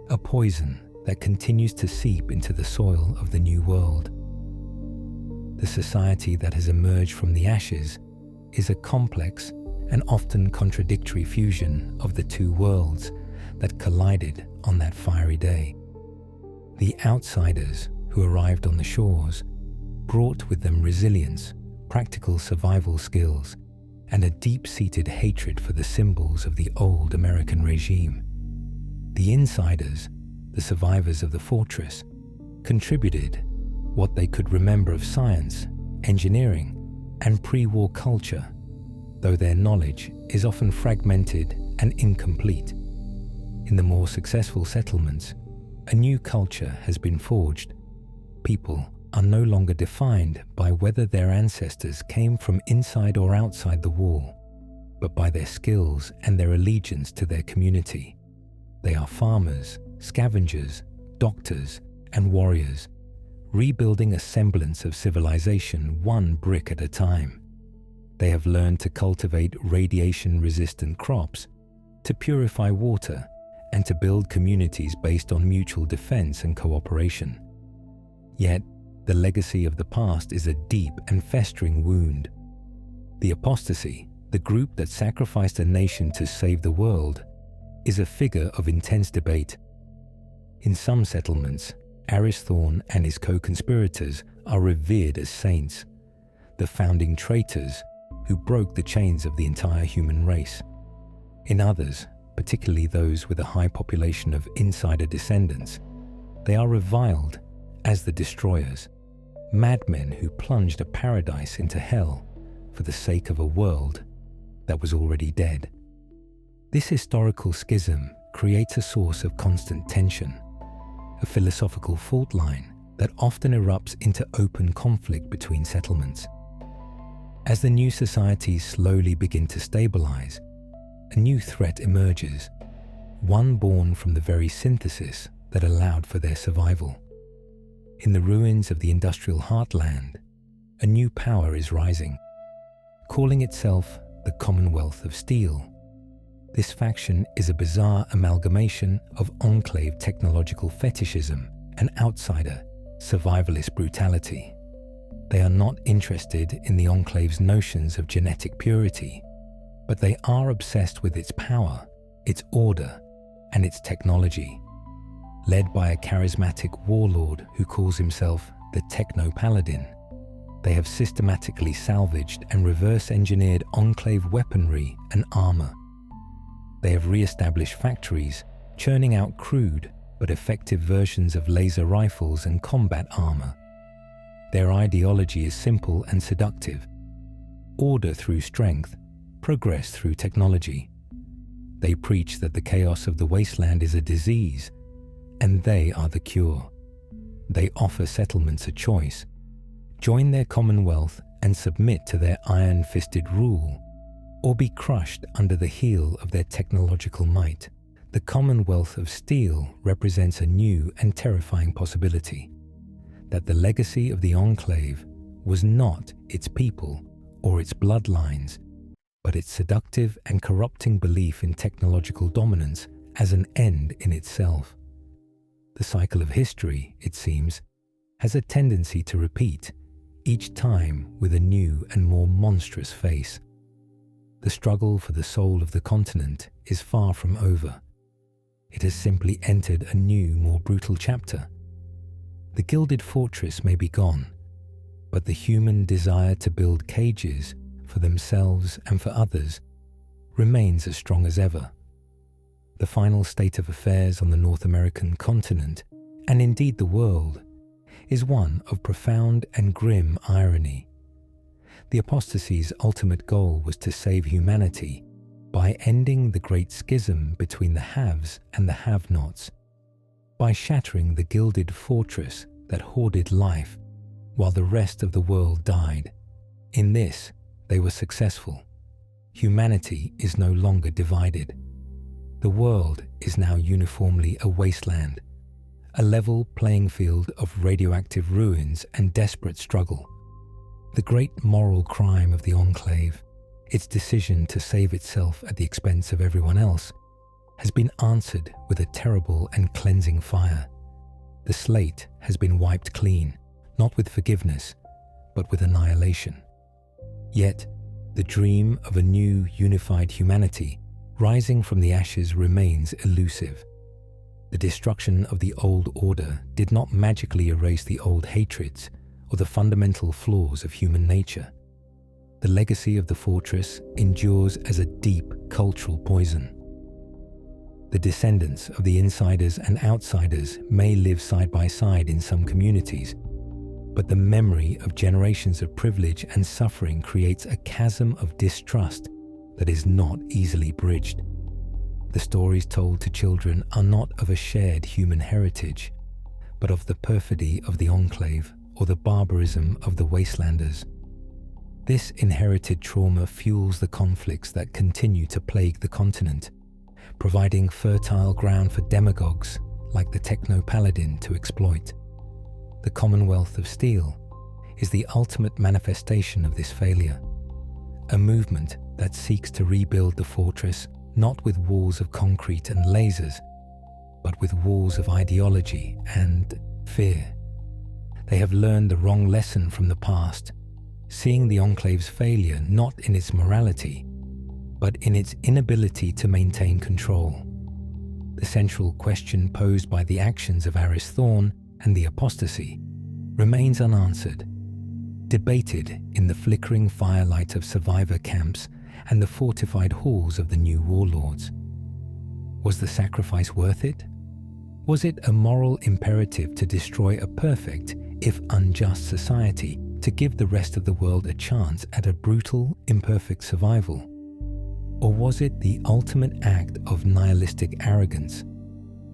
a poison that continues to seep into the soil of the new world. The society that has emerged from the ashes is a complex and often contradictory fusion of the two worlds that collided on that fiery day. The outsiders who arrived on the shores brought with them resilience, practical survival skills, and a deep-seated hatred for the symbols of the old American regime. The insiders, the survivors of the fortress, contributed what they could remember of science, engineering, and pre-war culture, though their knowledge is often fragmented and incomplete. In the more successful settlements, a new culture has been forged. People are no longer defined by whether their ancestors came from inside or outside the wall, but by their skills and their allegiance to their community. They are farmers, scavengers, doctors, and warriors, rebuilding a semblance of civilization one brick at a time. They have learned to cultivate radiation-resistant crops, to purify water, and to build communities based on mutual defense and cooperation. Yet, the legacy of the past is a deep and festering wound. The Apostasy, the group that sacrificed a nation to save the world, is a figure of intense debate. In some settlements, Aris Thorne and his co-conspirators are revered as saints, the founding traitors who broke the chains of the entire human race. In others, particularly those with a high population of insider descendants, they are reviled as the destroyers, madmen who plunged a paradise into hell for the sake of a world that was already dead. This historical schism creates a source of constant tension, a philosophical fault line that often erupts into open conflict between settlements. As the new societies slowly begin to stabilize, a new threat emerges, one born from the very synthesis that allowed for their survival. In the ruins of the industrial heartland, a new power is rising, calling itself the Commonwealth of Steel. This faction is a bizarre amalgamation of Enclave technological fetishism and outsider, survivalist brutality. They are not interested in the Enclave's notions of genetic purity, but they are obsessed with its power, its order, and its technology. Led by a charismatic warlord who calls himself the Techno-Paladin, they have systematically salvaged and reverse-engineered Enclave weaponry and armor. They have re-established factories, churning out crude but effective versions of laser rifles and combat armor. Their ideology is simple and seductive: order through strength, progress through technology. They preach that the chaos of the Wasteland is a disease, and they are the cure. They offer settlements a choice: join their commonwealth and submit to their iron-fisted rule, or be crushed under the heel of their technological might. The Commonwealth of Steel represents a new and terrifying possibility: that the legacy of the Enclave was not its people or its bloodlines, but its seductive and corrupting belief in technological dominance as an end in itself. The cycle of history, it seems, has a tendency to repeat, each time with a new and more monstrous face. The struggle for the soul of the continent is far from over, It has simply entered a new, more brutal chapter. The Gilded Fortress may be gone, but the human desire to build cages for themselves and for others remains as strong as ever. The final state of affairs on the North American continent, and indeed the world, is one of profound and grim irony. The Apostasy's ultimate goal was to save humanity by ending the great schism between the haves and the have-nots, by shattering the Gilded Fortress that hoarded life while the rest of the world died. In this, they were successful. Humanity is no longer divided. The world is now uniformly a wasteland, a level playing field of radioactive ruins and desperate struggle. The great moral crime of the Enclave, its decision to save itself at the expense of everyone else, has been answered with a terrible and cleansing fire. The slate has been wiped clean, not with forgiveness, but with annihilation. Yet, the dream of a new unified humanity rising from the ashes remains elusive. The destruction of the old order did not magically erase the old hatreds or the fundamental flaws of human nature. The legacy of the fortress endures as a deep cultural poison. The descendants of the insiders and outsiders may live side by side in some communities, but the memory of generations of privilege and suffering creates a chasm of distrust that is not easily bridged. The stories told to children are not of a shared human heritage, but of the perfidy of the Enclave or the barbarism of the Wastelanders. This inherited trauma fuels the conflicts that continue to plague the continent, providing fertile ground for demagogues like the Techno-Paladin to exploit. The Commonwealth of Steel is the ultimate manifestation of this failure, a movement that seeks to rebuild the fortress not with walls of concrete and lasers, but with walls of ideology and fear. They have learned the wrong lesson from the past, seeing the Enclave's failure not in its morality, but in its inability to maintain control. The central question posed by the actions of Aris Thorne and the Apostasy remains unanswered, debated in the flickering firelight of survivor camps and the fortified halls of the new warlords. Was the sacrifice worth it? Was it a moral imperative to destroy a perfect, if unjust society, to give the rest of the world a chance at a brutal, imperfect survival? Or was it the ultimate act of nihilistic arrogance,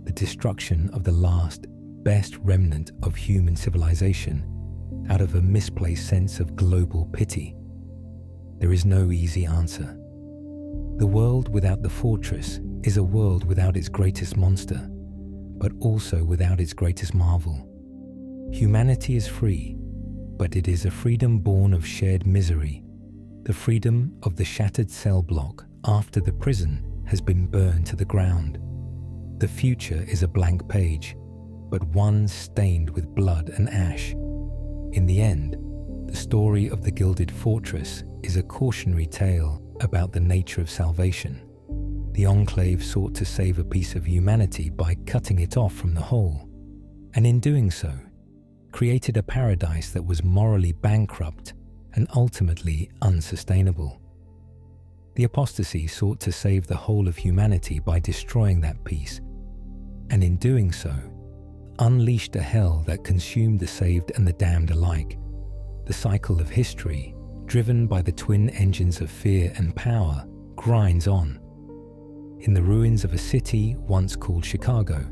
the destruction of the last, best remnant of human civilization out of a misplaced sense of global pity? There is no easy answer. The world without the fortress is a world without its greatest monster, but also without its greatest marvel. Humanity is free, but it is a freedom born of shared misery, the freedom of the shattered cell block after the prison has been burned to the ground. The future is a blank page, but one stained with blood and ash. In the end, the story of the Gilded Fortress is a cautionary tale about the nature of salvation. The Enclave sought to save a piece of humanity by cutting it off from the whole, and in doing so, created a paradise that was morally bankrupt and ultimately unsustainable. The Apostasy sought to save the whole of humanity by destroying that piece, and in doing so, unleashed a hell that consumed the saved and the damned alike. The cycle of history, driven by the twin engines of fear and power, grinds on. In the ruins of a city once called Chicago,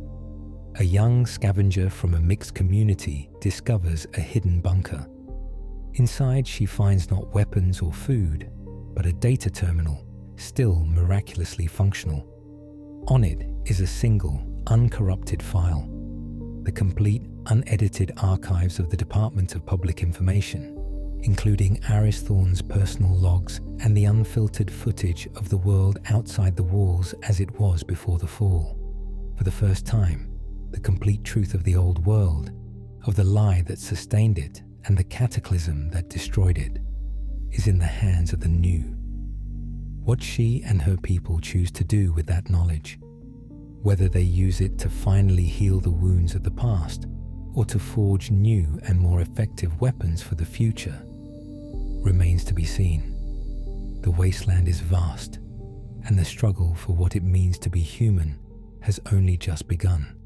a young scavenger from a mixed community discovers a hidden bunker. Inside, she finds not weapons or food, but a data terminal, still miraculously functional. On it is a single, uncorrupted file, the complete, unedited archives of the Department of Public Information, including Aris Thorne's personal logs and the unfiltered footage of the world outside the walls as it was before the fall. For the first time, the complete truth of the old world, of the lie that sustained it and the cataclysm that destroyed it, is in the hands of the new. What she and her people choose to do with that knowledge Whether they use it to finally heal the wounds of the past, or to forge new and more effective weapons for the future, remains to be seen. The wasteland is vast, and the struggle for what it means to be human has only just begun.